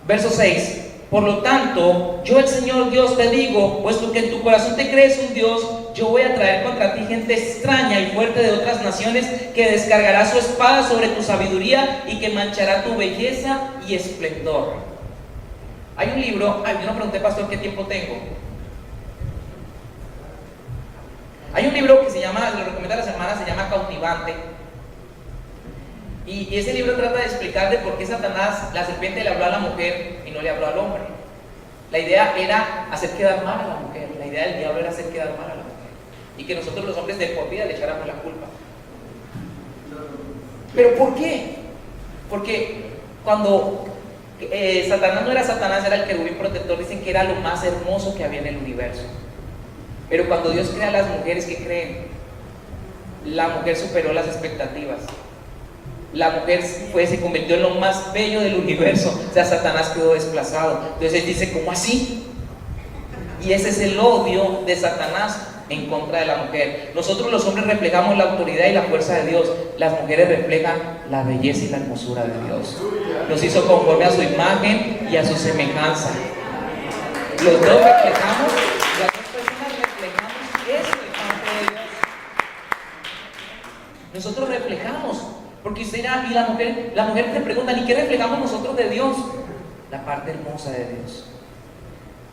verso 6. Por lo tanto, yo el Señor Dios te digo, puesto que en tu corazón te crees un Dios, yo voy a traer contra ti gente extraña y fuerte de otras naciones que descargará su espada sobre tu sabiduría y que manchará tu belleza y esplendor. Hay un libro, yo no pregunté, pastor, ¿qué tiempo tengo? Hay un libro que se llama, lo recomiendo a las hermanas, se llama Cautivante. Y ese libro trata de explicar de por qué Satanás, la serpiente, le habló a la mujer y no le habló al hombre. La idea era hacer quedar mal a la mujer. La idea del diablo era hacer quedar mal a la mujer. Y que nosotros los hombres de por vida le echáramos la culpa. ¿Pero por qué? Porque cuando Satanás no era Satanás, era el querubín protector, dicen que era lo más hermoso que había en el universo. Pero cuando Dios crea a las mujeres, ¿qué creen? La mujer superó las expectativas. La mujer se convirtió en lo más bello del universo. O sea, Satanás quedó desplazado. Entonces él dice, ¿cómo así? Y ese es el odio de Satanás en contra de la mujer. Nosotros los hombres reflejamos la autoridad y la fuerza de Dios. Las mujeres reflejan la belleza y la hermosura de Dios. Nos hizo conforme a su imagen y a su semejanza. Los dos reflejamos, las dos personas reflejamos eso de parte de Dios. Nosotros reflejamos, porque usted dirá, y la mujer te pregunta, ¿y qué reflejamos nosotros de Dios? La parte hermosa de Dios.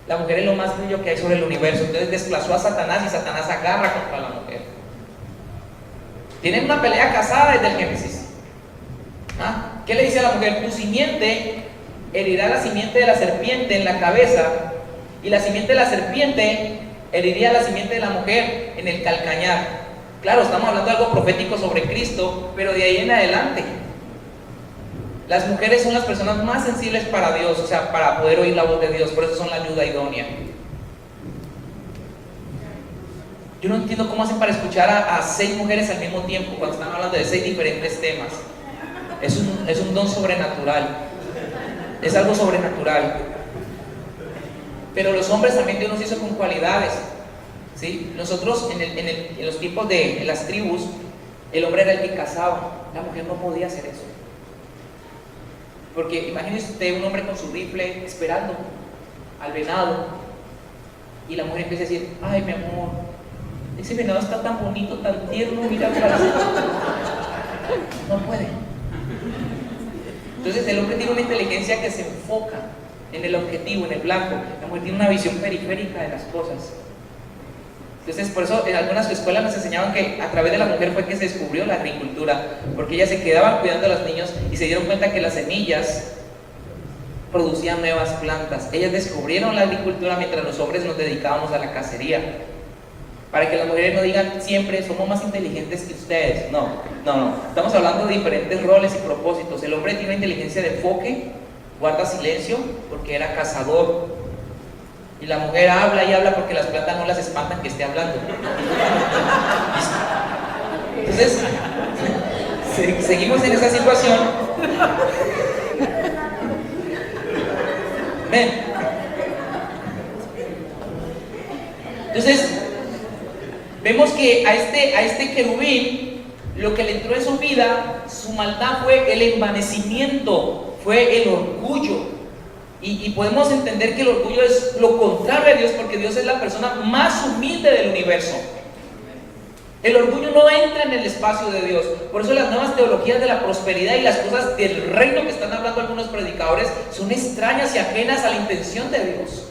La mujer es lo más bello que hay sobre el universo. Entonces desplazó a Satanás y Satanás agarra contra la mujer. Tienen una pelea casada desde el Génesis. ¿Ah? ¿Qué le dice a la mujer? Tu simiente herirá la simiente de la serpiente en la cabeza, y la simiente de la serpiente heriría la simiente de la mujer en el calcañar. Claro, estamos hablando de algo profético sobre Cristo, pero de ahí en adelante. Las mujeres son las personas más sensibles para Dios, o sea, para poder oír la voz de Dios, por eso son la ayuda idónea. Yo no entiendo cómo hacen para escuchar a 6 mujeres al mismo tiempo cuando están hablando de 6 diferentes temas. Es un don sobrenatural, es algo sobrenatural. Pero los hombres también Dios nos hizo con cualidades, ¿sí? Nosotros en los tiempos de las tribus, el hombre era el que cazaba, la mujer no podía hacer eso. Porque imagínese usted un hombre con su rifle esperando al venado, y la mujer empieza a decir, ay mi amor, ese venado está tan bonito, tan tierno, mira para no puede. Entonces el hombre tiene una inteligencia que se enfoca en el objetivo, en el blanco. La mujer tiene una visión periférica de las cosas. Entonces por eso en algunas escuelas nos enseñaban que a través de la mujer fue que se descubrió la agricultura, porque ellas se quedaban cuidando a los niños y se dieron cuenta que las semillas producían nuevas plantas. Ellas descubrieron la agricultura mientras los hombres nos dedicábamos a la cacería. Para que las mujeres no digan siempre somos más inteligentes que ustedes. No. Estamos hablando de diferentes roles y propósitos. El hombre tiene una inteligencia de enfoque, guarda silencio porque era cazador. Y la mujer habla y habla porque las plantas no las espantan que esté hablando. Entonces, seguimos en esa situación. Ven. Entonces, vemos que a este querubín, lo que le entró en su vida, su maldad fue el envanecimiento, fue el orgullo. Y podemos entender que el orgullo es lo contrario a Dios, porque Dios es la persona más humilde del universo. El orgullo no entra en el espacio de Dios. Por eso las nuevas teologías de la prosperidad y las cosas del reino que están hablando algunos predicadores son extrañas y ajenas a la intención de Dios.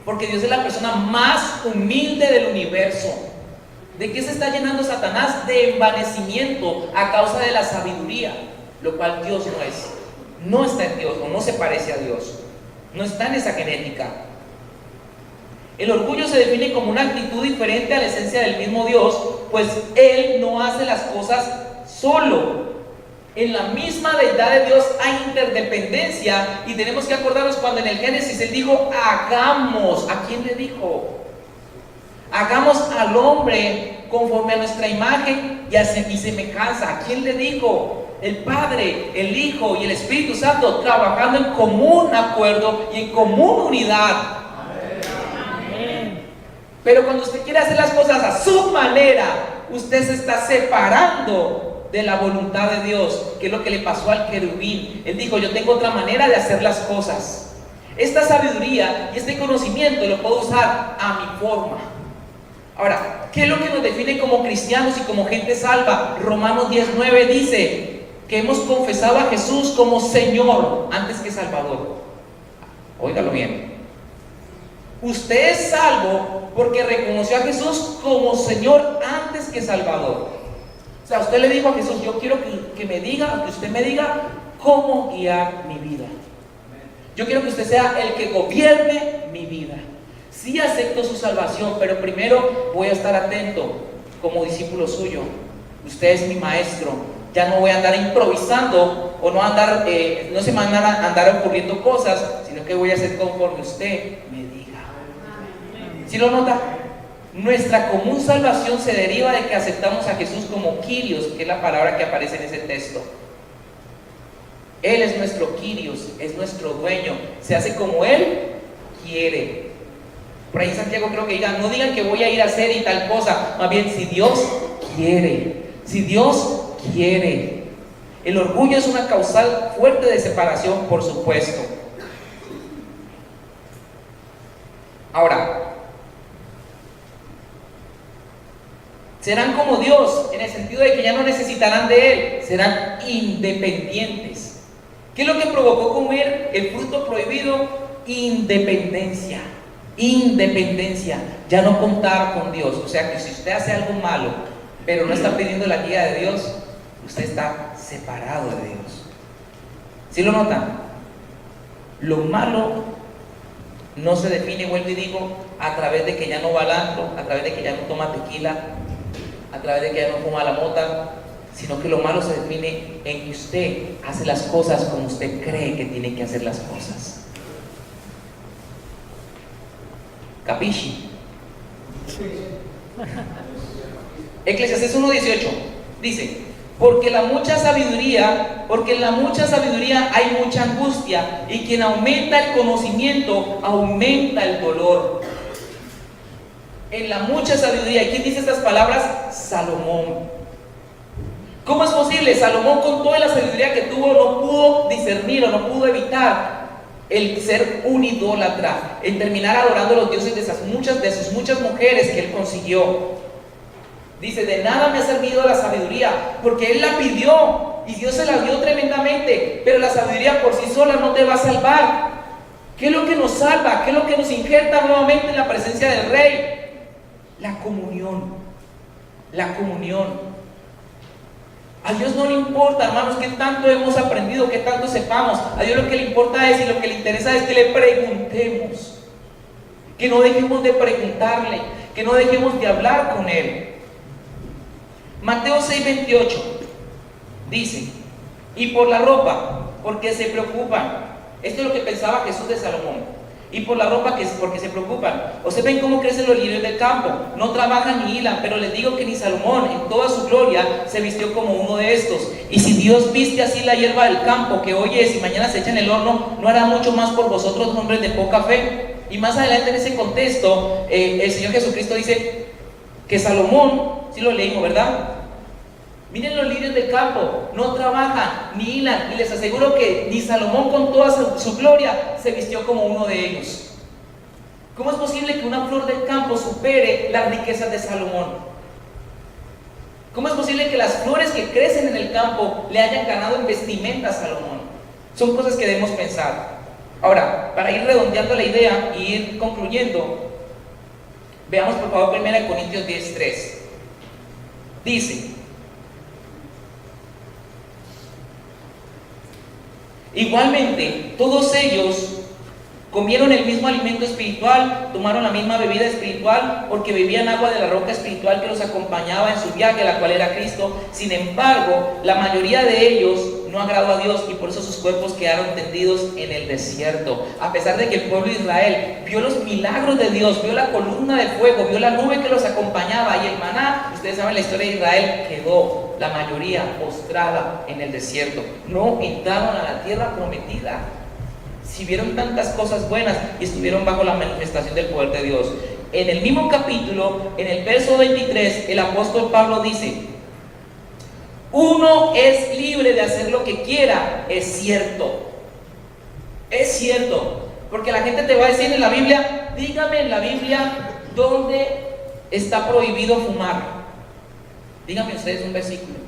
Porque Dios es la persona más humilde del universo. ¿De qué se está llenando Satanás? De envanecimiento a causa de la sabiduría, lo cual Dios no es. No está en Dios o no se parece a Dios. No está en esa genética. El orgullo se define como una actitud diferente a la esencia del mismo Dios, pues Él no hace las cosas solo. En la misma deidad de Dios hay interdependencia, y tenemos que acordarnos cuando en el Génesis Él dijo hagamos. ¿A quién le dijo? Hagamos al hombre conforme a nuestra imagen y semejanza. ¿A quién le dijo? El Padre, el Hijo y el Espíritu Santo trabajando en común acuerdo y en común unidad. Amén. Pero cuando usted quiere hacer las cosas a su manera, usted se está separando de la voluntad de Dios, que es lo que le pasó al querubín. Él dijo, yo tengo otra manera de hacer las cosas. Esta sabiduría y este conocimiento lo puedo usar a mi forma. Ahora, ¿qué es lo que nos define como cristianos y como gente salva? Romanos 10:9 dice que hemos confesado a Jesús como Señor antes que Salvador. Óigalo bien. Usted es salvo porque reconoció a Jesús como Señor antes que Salvador. O sea, usted le dijo a Jesús: yo quiero que me diga, que usted me diga cómo guiar mi vida. Yo quiero que usted sea el que gobierne mi vida. Sí acepto su salvación, pero primero voy a estar atento como discípulo suyo. Usted es mi maestro. Ya no voy a andar improvisando o no se me van a andar ocurriendo cosas, sino que voy a hacer conforme usted me diga. ¿Sí lo nota? Nuestra común salvación se deriva de que aceptamos a Jesús como Kyrios, que es la palabra que aparece en ese texto. Él es nuestro Kyrios, es nuestro dueño, se hace como Él quiere. Por ahí Santiago creo que diga: no digan que voy a ir a hacer y tal cosa, más bien si Dios quiere, si Dios quiere. El orgullo es una causal fuerte de separación, por supuesto. Ahora, serán como Dios, en el sentido de que ya no necesitarán de Él, serán independientes. ¿Qué es lo que provocó comer el fruto prohibido? Independencia. Independencia, ya no contar con Dios. O sea que si usted hace algo malo, pero no está pidiendo la guía de Dios, usted está separado de Dios. ¿Sí lo notan? Lo malo no se define, vuelvo y digo, a través de que ya no va al antro, a través de que ya no toma tequila, a través de que ya no fuma la mota, sino que lo malo se define en que usted hace las cosas como usted cree que tiene que hacer las cosas. ¿Capisci? Eclesiastés 1:18 dice: porque en la mucha sabiduría hay mucha angustia, y quien aumenta el conocimiento aumenta el dolor. En la mucha sabiduría, ¿y quién dice estas palabras? Salomón. ¿Cómo es posible? Salomón, con toda la sabiduría que tuvo, no pudo discernir o no pudo evitar el ser un idólatra, el terminar adorando a los dioses de sus muchas mujeres que él consiguió. Dice: de nada me ha servido la sabiduría, porque él la pidió y Dios se la dio tremendamente, pero la sabiduría por sí sola no te va a salvar. ¿Qué es lo que nos salva? ¿Qué es lo que nos injerta nuevamente en la presencia del Rey? La comunión. La comunión. A Dios no le importa, hermanos, qué tanto hemos aprendido, qué tanto sepamos. A Dios lo que le importa es, y lo que le interesa es que le preguntemos, que no dejemos de preguntarle, que no dejemos de hablar con Él. Mateo 6:28 dice: y por la ropa, porque se preocupan. Esto es lo que pensaba Jesús de Salomón. Y por la ropa, porque se preocupan. Ustedes ven cómo crecen los lirios del campo, no trabajan ni hilan, pero les digo que ni Salomón en toda su gloria se vistió como uno de estos. Y si Dios viste así la hierba del campo, que hoy es y mañana se echa en el horno, ¿no hará mucho más por vosotros, hombres de poca fe? Y más adelante en ese contexto, el Señor Jesucristo dice que Salomón, sí lo leímos, ¿verdad? Miren los lirios del campo, no trabajan ni hilan, y les aseguro que ni Salomón con toda su gloria se vistió como uno de ellos. ¿Cómo es posible que una flor del campo supere las riquezas de Salomón? ¿Cómo es posible que las flores que crecen en el campo le hayan ganado en vestimenta a Salomón? Son cosas que debemos pensar. Ahora, para ir redondeando la idea y ir concluyendo, veamos por favor 1 Corintios 10:3. Dice: igualmente, todos ellos comieron el mismo alimento espiritual, tomaron la misma bebida espiritual, porque bebían agua de la roca espiritual que los acompañaba en su viaje, la cual era Cristo. Sin embargo, la mayoría de ellos no agradó a Dios, y por eso sus cuerpos quedaron tendidos en el desierto. A pesar de que el pueblo de Israel vio los milagros de Dios, vio la columna de fuego, vio la nube que los acompañaba y el maná, ustedes saben la historia de Israel, quedó la mayoría postrada en el desierto. No entraron a la tierra prometida. Si vieron tantas cosas buenas y estuvieron bajo la manifestación del poder de Dios. En el mismo capítulo, en el verso 23, el apóstol Pablo dice: uno es libre de hacer lo que quiera. Es cierto, porque la gente te va a decir en la Biblia: dígame en la Biblia dónde está prohibido fumar. Dígame ustedes un versículo.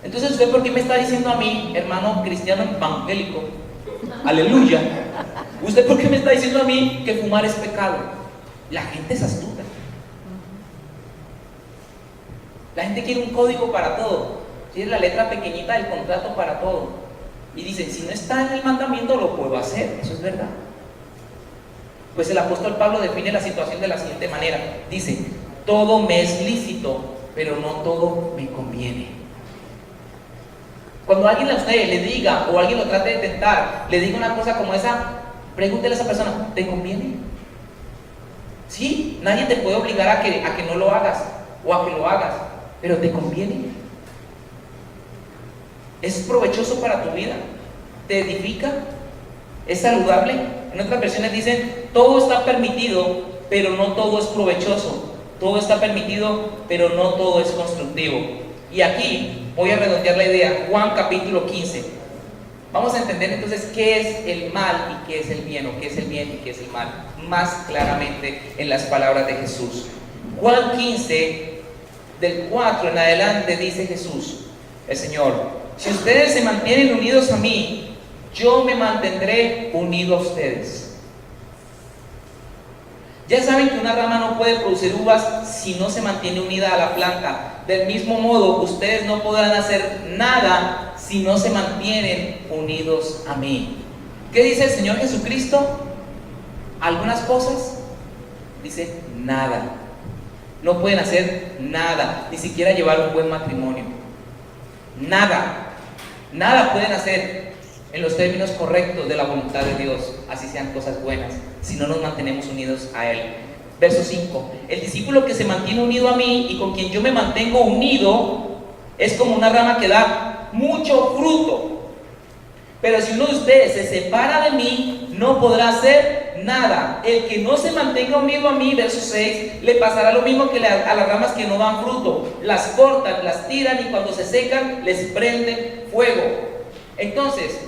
Entonces, ¿usted por qué me está diciendo a mí, hermano cristiano evangélico, Aleluya. ¿Usted por qué me está diciendo a mí que fumar es pecado? La gente es astuta. La gente quiere un código para todo. Quiere la letra pequeñita del contrato para todo. Y dicen, si no está en el mandamiento, lo puedo hacer. Eso es verdad. Pues el apóstol Pablo define la situación de la siguiente manera. Dice, todo me es lícito, pero no todo me conviene. Cuando alguien a usted le diga, o alguien lo trate de tentar, le diga una cosa como esa, pregúntele a esa persona, ¿te conviene? Sí, nadie te puede obligar a que no lo hagas, o a que lo hagas, pero ¿te conviene? ¿Es provechoso para tu vida? ¿Te edifica? ¿Es saludable? En otras versiones dicen, todo está permitido, pero no todo es provechoso. Todo está permitido, pero no todo es constructivo. Y aquí voy a redondear la idea. Juan capítulo 15. Vamos a entender entonces qué es el mal y qué es el bien, o qué es el bien y qué es el mal, más claramente en las palabras de Jesús. Juan 15, del 4 en adelante, dice Jesús, el Señor: si ustedes se mantienen unidos a mí, yo me mantendré unido a ustedes. Ya saben que una rama no puede producir uvas si no se mantiene unida a la planta. Del mismo modo, ustedes no podrán hacer nada si no se mantienen unidos a mí. ¿Qué dice el Señor Jesucristo? Algunas cosas, dice nada. No pueden hacer nada, ni siquiera llevar un buen matrimonio. Nada pueden hacer en los términos correctos de la voluntad de Dios, así sean cosas buenas, si no nos mantenemos unidos a Él. Verso 5: el discípulo que se mantiene unido a mí y con quien yo me mantengo unido es como una rama que da mucho fruto. Pero si uno de ustedes se separa de mí, no podrá hacer nada. El que no se mantenga unido a mí, verso 6, le pasará lo mismo que a las ramas que no dan fruto. Las cortan, las tiran, y cuando se secan, les prenden fuego. Entonces,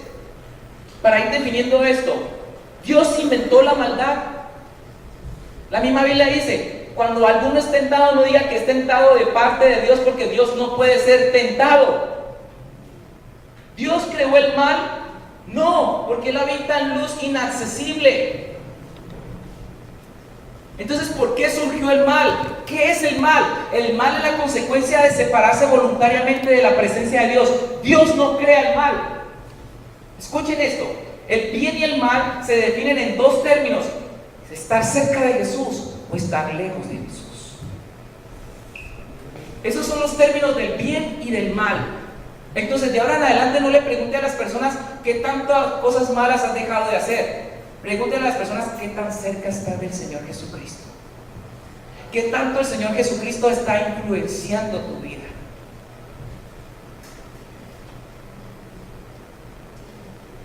para ir definiendo esto, Dios inventó la maldad. La misma Biblia dice, cuando alguno es tentado, no diga que es tentado de parte de Dios, porque Dios no puede ser tentado. ¿Dios creó el mal? No, porque Él habita en luz inaccesible. Entonces, ¿por qué surgió el mal? ¿Qué es el mal? El mal es la consecuencia de separarse voluntariamente de la presencia de Dios. Dios no crea el mal. Escuchen esto, el bien y el mal se definen en dos términos: estar cerca de Jesús o estar lejos de Jesús. Esos son los términos del bien y del mal. Entonces, de ahora en adelante, no le pregunte a las personas qué tantas cosas malas has dejado de hacer. Pregúntenle a las personas qué tan cerca está del Señor Jesucristo, qué tanto el Señor Jesucristo está influenciando tu vida.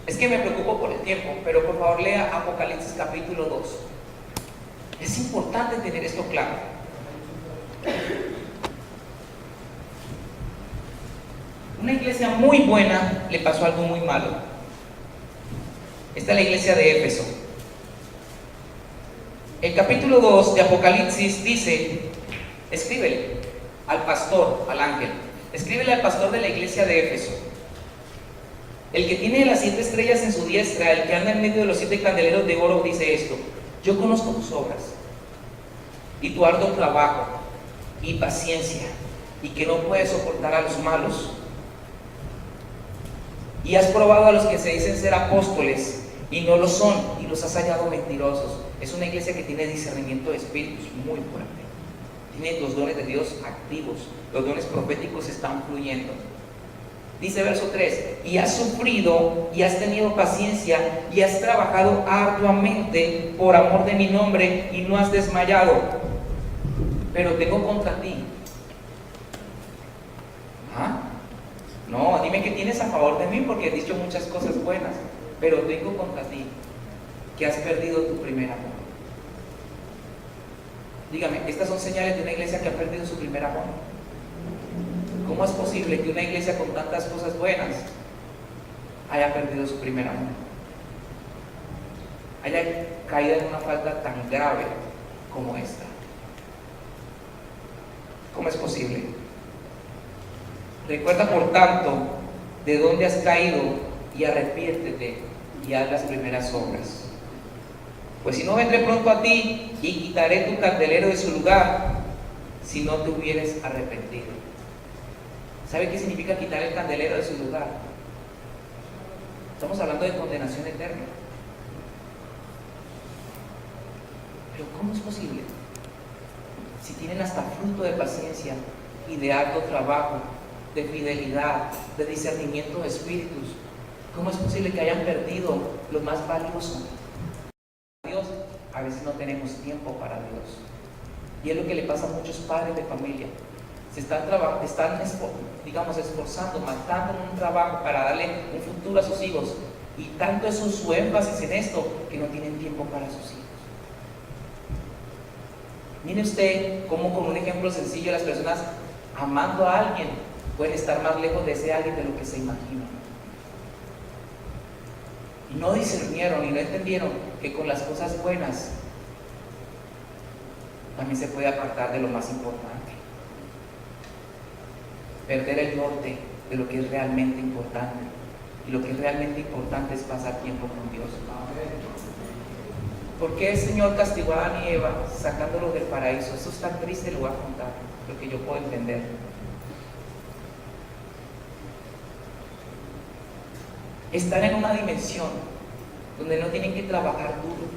Es que me preocupo por el tiempo, pero por favor lea Apocalipsis capítulo 2. Es importante tener esto claro. Una iglesia muy buena le pasó algo muy malo. Esta es la iglesia de Éfeso. El capítulo 2 de Apocalipsis dice: escríbele al pastor, al ángel, escríbele al pastor de la iglesia de Éfeso, el que tiene las 7 estrellas en su diestra, el que anda en medio de los 7 candeleros de oro, dice esto: yo conozco tus obras y tu arduo trabajo y paciencia, y que no puedes soportar a los malos, y has probado a los que se dicen ser apóstoles y no lo son, y los has hallado mentirosos. Es una iglesia que tiene discernimiento de espíritus muy fuerte, tiene los dones de Dios activos, los dones proféticos están fluyendo. Dice verso 3: y has sufrido y has tenido paciencia y has trabajado arduamente por amor de mi nombre y no has desmayado. Pero tengo contra ti. No, dime qué tienes a favor de mí, porque he dicho muchas cosas buenas, pero tengo contra ti que has perdido tu primer amor. Dígame, estas son señales de una iglesia que ha perdido su primer amor. ¿Cómo es posible que una iglesia con tantas cosas buenas haya perdido su primer amor? Haya caído en una falta tan grave como esta. ¿Cómo es posible? Recuerda, por tanto, de dónde has caído y arrepiéntete y haz las primeras obras. Pues si no, vendré pronto a ti y quitaré tu candelero de su lugar, si no te hubieres arrepentido. ¿Sabe qué significa quitar el candelero de su lugar? Estamos hablando de condenación eterna. Pero ¿cómo es posible? Si tienen hasta fruto de paciencia y de harto trabajo, de fidelidad, de discernimiento de espíritus, ¿cómo es posible que hayan perdido lo más valioso? Dios, a veces no tenemos tiempo para Dios. Y es lo que le pasa a muchos padres de familia. Se están esforzando, matando en un trabajo para darle un futuro a sus hijos. Y tanto es su énfasis en esto que no tienen tiempo para sus hijos. Mire usted cómo, con un ejemplo sencillo, las personas amando a alguien pueden estar más lejos de ese alguien de lo que se imaginan. Y no discernieron y no entendieron que con las cosas buenas también se puede apartar de lo más importante. Perder el norte de lo que es realmente importante. Y lo que es realmente importante es pasar tiempo con Dios. ¿Por qué el Señor castigó a Adán y Eva sacándolos del paraíso? Eso es tan triste, lo voy a contar, lo que yo puedo entender. Están en una dimensión donde no tienen que trabajar duro.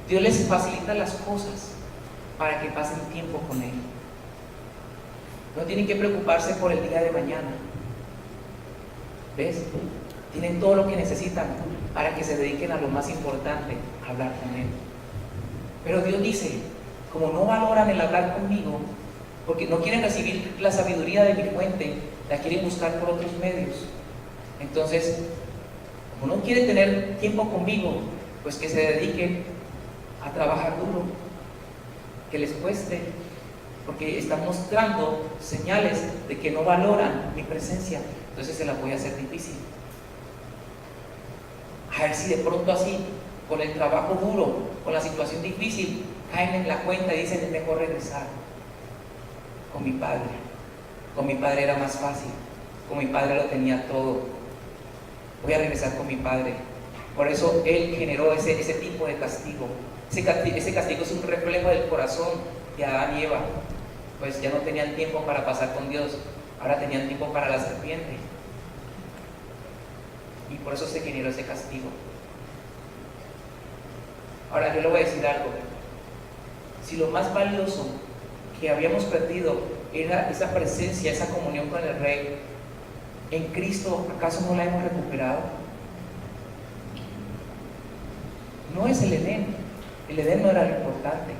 Dios les facilita las cosas para que pasen tiempo con Él. No tienen que preocuparse por el día de mañana. ¿Ves? Tienen todo lo que necesitan para que se dediquen a lo más importante, a hablar con Él. Pero Dios dice, como no valoran el hablar conmigo, porque no quieren recibir la sabiduría de mi fuente, la quieren buscar por otros medios. Entonces, como no quieren tener tiempo conmigo, pues que se dediquen a trabajar duro, que les cueste, porque están mostrando señales de que no valoran mi presencia. Entonces se la voy a hacer difícil. A ver si de pronto así, con el trabajo duro, con la situación difícil, caen en la cuenta y dicen, es mejor regresar con mi padre. Con mi padre era más fácil, con mi padre lo tenía todo. Voy a regresar con mi padre. Por eso Él generó ese tipo de castigo. Ese castigo es un reflejo del corazón de Adán y Eva. Pues ya no tenían tiempo para pasar con Dios, ahora tenían tiempo para la serpiente. Y por eso se generó ese castigo. Ahora yo le voy a decir algo. Si lo más valioso que habíamos perdido era esa presencia, esa comunión con el Rey, en Cristo, ¿acaso no la hemos recuperado? No es el Edén. El Edén no era lo importante.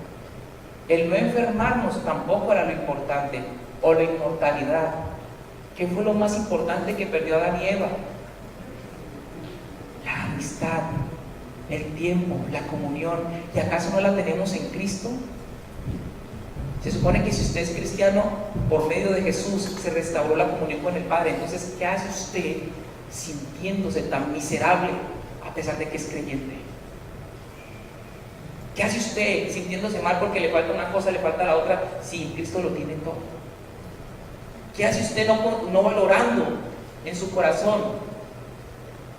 El no enfermarnos tampoco era lo importante, o la inmortalidad. ¿Qué fue lo más importante que perdió Adán y Eva? La amistad, el tiempo, la comunión. ¿Y acaso no la tenemos en Cristo? Se supone que si usted es cristiano, por medio de Jesús se restauró la comunión con el Padre. Entonces, ¿qué hace usted sintiéndose tan miserable a pesar de que es creyente? ¿Qué hace usted sintiéndose mal porque le falta una cosa, le falta la otra, si en Cristo lo tiene todo? ¿Qué hace usted no valorando en su corazón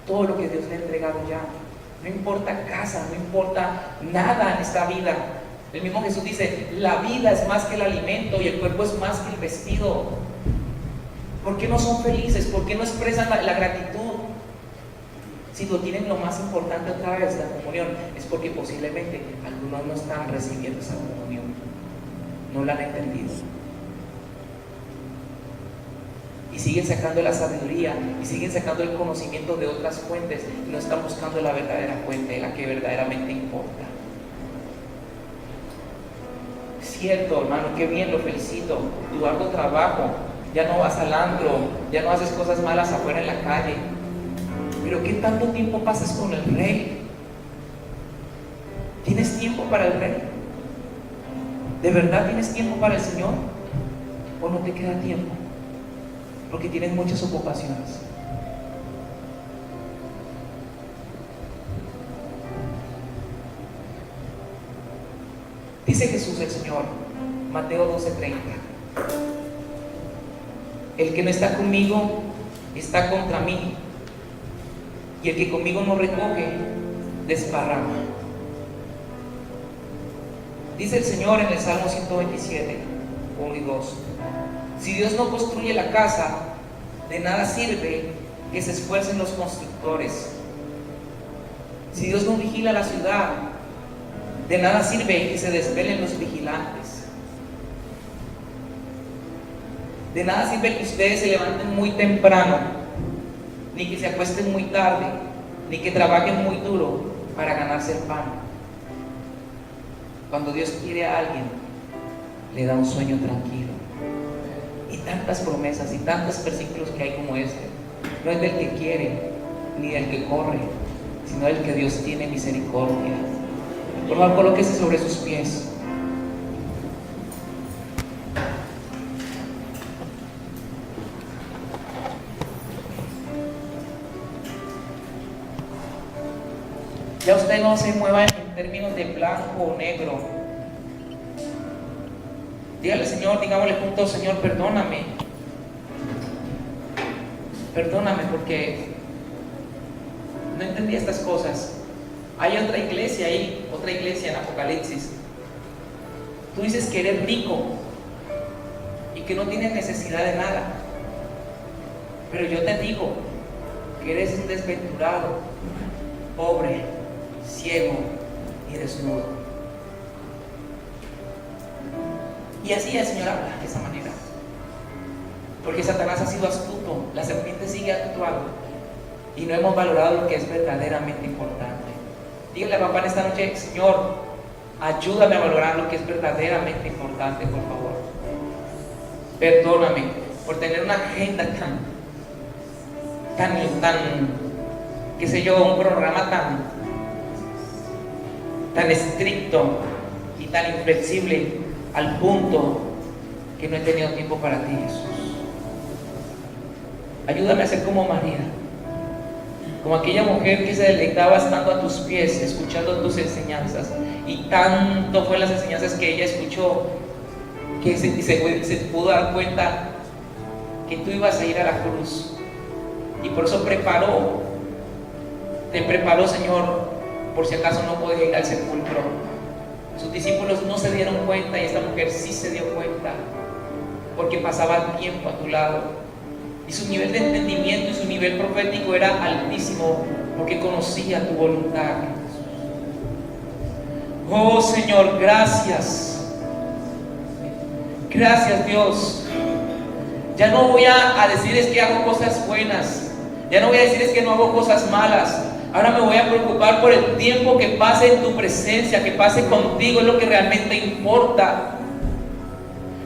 todo lo que Dios le ha entregado ya? No importa casa, no importa nada en esta vida. El mismo Jesús dice, la vida es más que el alimento y el cuerpo es más que el vestido. ¿Por qué no son felices? ¿Por qué no expresan la gratitud? Si lo tienen lo más importante otra vez, la comunión, es porque posiblemente algunos no están recibiendo esa comunión, no la han entendido. Y siguen sacando la sabiduría, y siguen sacando el conocimiento de otras fuentes, y no están buscando la verdadera fuente, la que verdaderamente importa. Cierto, hermano, qué bien, lo felicito, tu arduo trabajo, ya no vas al antro, ya no haces cosas malas afuera en la calle. Pero ¿qué tanto tiempo pasas con el Rey? ¿Tienes tiempo para el Rey? ¿De verdad tienes tiempo para el Señor? ¿O no te queda tiempo? Porque tienes muchas ocupaciones. Dice Jesús el Señor, Mateo 12:30. El que no está conmigo está contra mí. y el que conmigo no recoge, desparrama. Dice el Señor en el Salmo 127, 1 y 2: si Dios no construye la casa, de nada sirve que se esfuercen los constructores. Si Dios no vigila la ciudad, de nada sirve que se desvelen los vigilantes. De nada sirve que ustedes se levanten muy temprano, ni que se acuesten muy tarde, ni que trabajen muy duro para ganarse el pan. Cuando Dios quiere a alguien, le da un sueño tranquilo. Y tantas promesas y tantos versículos que hay como este. No es del que quiere, ni del que corre, sino del que Dios tiene misericordia. Por favor, colóquese sobre sus pies. Ya usted no se mueva en términos de blanco o negro. Dígale, Señor, digámosle juntos: Señor, perdóname. Perdóname porque no entendí estas cosas. Hay otra iglesia ahí, otra iglesia en Apocalipsis. Tú dices que eres rico y que no tienes necesidad de nada. Pero yo te digo que eres un desventurado, pobre, ciego y desnudo. Y así el Señor habla de esa manera, porque Satanás ha sido astuto, la serpiente sigue actuando y no hemos valorado lo que es verdaderamente importante. Dígale a papá en esta noche: Señor, ayúdame a valorar lo que es verdaderamente importante, por favor. Perdóname por tener una agenda tan, qué sé yo, un programa tan estricto y tan inflexible, al punto que no he tenido tiempo para ti, Jesús. Ayúdame a ser como María, como aquella mujer que se deleitaba estando a tus pies, escuchando tus enseñanzas. Y tanto fue las enseñanzas que ella escuchó, que se pudo dar cuenta que tú ibas a ir a la cruz. Y por eso te preparó, Señor, por si acaso no podía ir al sepulcro. Sus discípulos no se dieron cuenta y esta mujer sí se dio cuenta, porque pasaba tiempo a tu lado. Y su nivel de entendimiento y su nivel profético era altísimo, porque conocía tu voluntad. Oh Señor, gracias. Gracias, Dios. Ya no voy a decir es que hago cosas buenas. Ya no voy a decir es que no hago cosas malas. Ahora me voy a preocupar por el tiempo que pase en tu presencia, que pase contigo, es lo que realmente importa.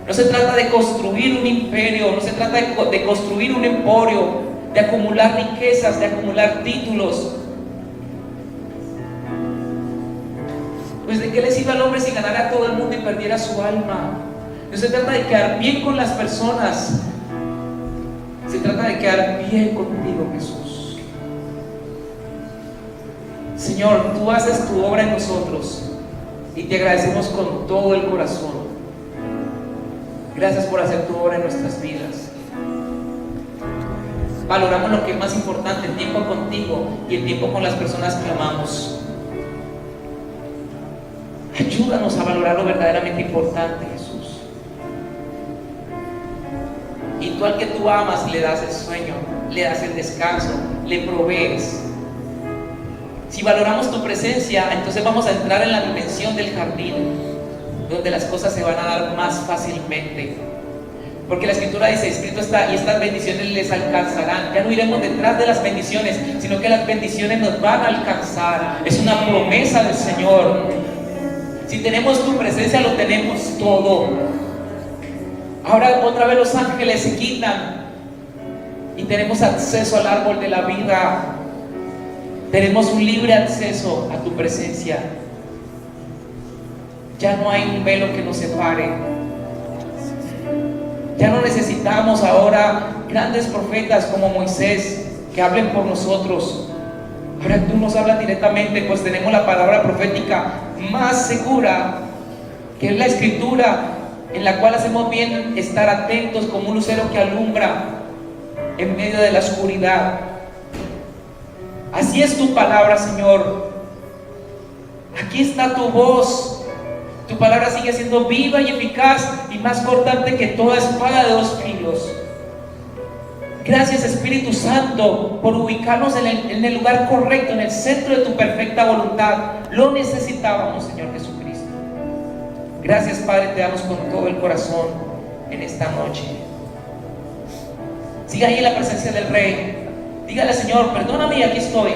No se trata de construir un imperio, no se trata de construir un emporio, de acumular riquezas, de acumular títulos. Pues ¿de qué le sirve al hombre si ganara a todo el mundo y perdiera su alma? No se trata de quedar bien con las personas, se trata de quedar bien contigo, Jesús. Señor, tú haces tu obra en nosotros y te agradecemos con todo el corazón. Gracias por hacer tu obra en nuestras vidas. Valoramos lo que es más importante, el tiempo contigo y el tiempo con las personas que amamos. Ayúdanos a valorar lo verdaderamente importante, Jesús. Y tú al que tú amas le das el sueño, le das el descanso, le provees. Si valoramos tu presencia, entonces vamos a entrar en la dimensión del jardín, donde las cosas se van a dar más fácilmente. Porque la Escritura dice, escrito está, y estas bendiciones les alcanzarán. Ya no iremos detrás de las bendiciones, sino que las bendiciones nos van a alcanzar. Es una promesa del Señor. Si tenemos tu presencia, lo tenemos todo. Ahora otra vez los ángeles se quitan y tenemos acceso al árbol de la vida. Tenemos un libre acceso a tu presencia. Ya no hay un velo que nos separe. Ya no necesitamos ahora grandes profetas como Moisés que hablen por nosotros. Ahora tú nos hablas directamente, pues tenemos la palabra profética más segura, que es la Escritura, en la cual hacemos bien estar atentos como un lucero que alumbra en medio de la oscuridad. Así es tu palabra, Señor. Aquí está tu voz. Tu palabra sigue siendo viva y eficaz y más cortante que toda espada de 2 filos. Gracias, Espíritu Santo, por ubicarnos en el lugar correcto, en el centro de tu perfecta voluntad. Lo necesitábamos, Señor Jesucristo. Gracias, Padre, te damos con todo el corazón en esta noche. Siga ahí en la presencia del Rey. Dígale, Señor, perdóname y aquí estoy.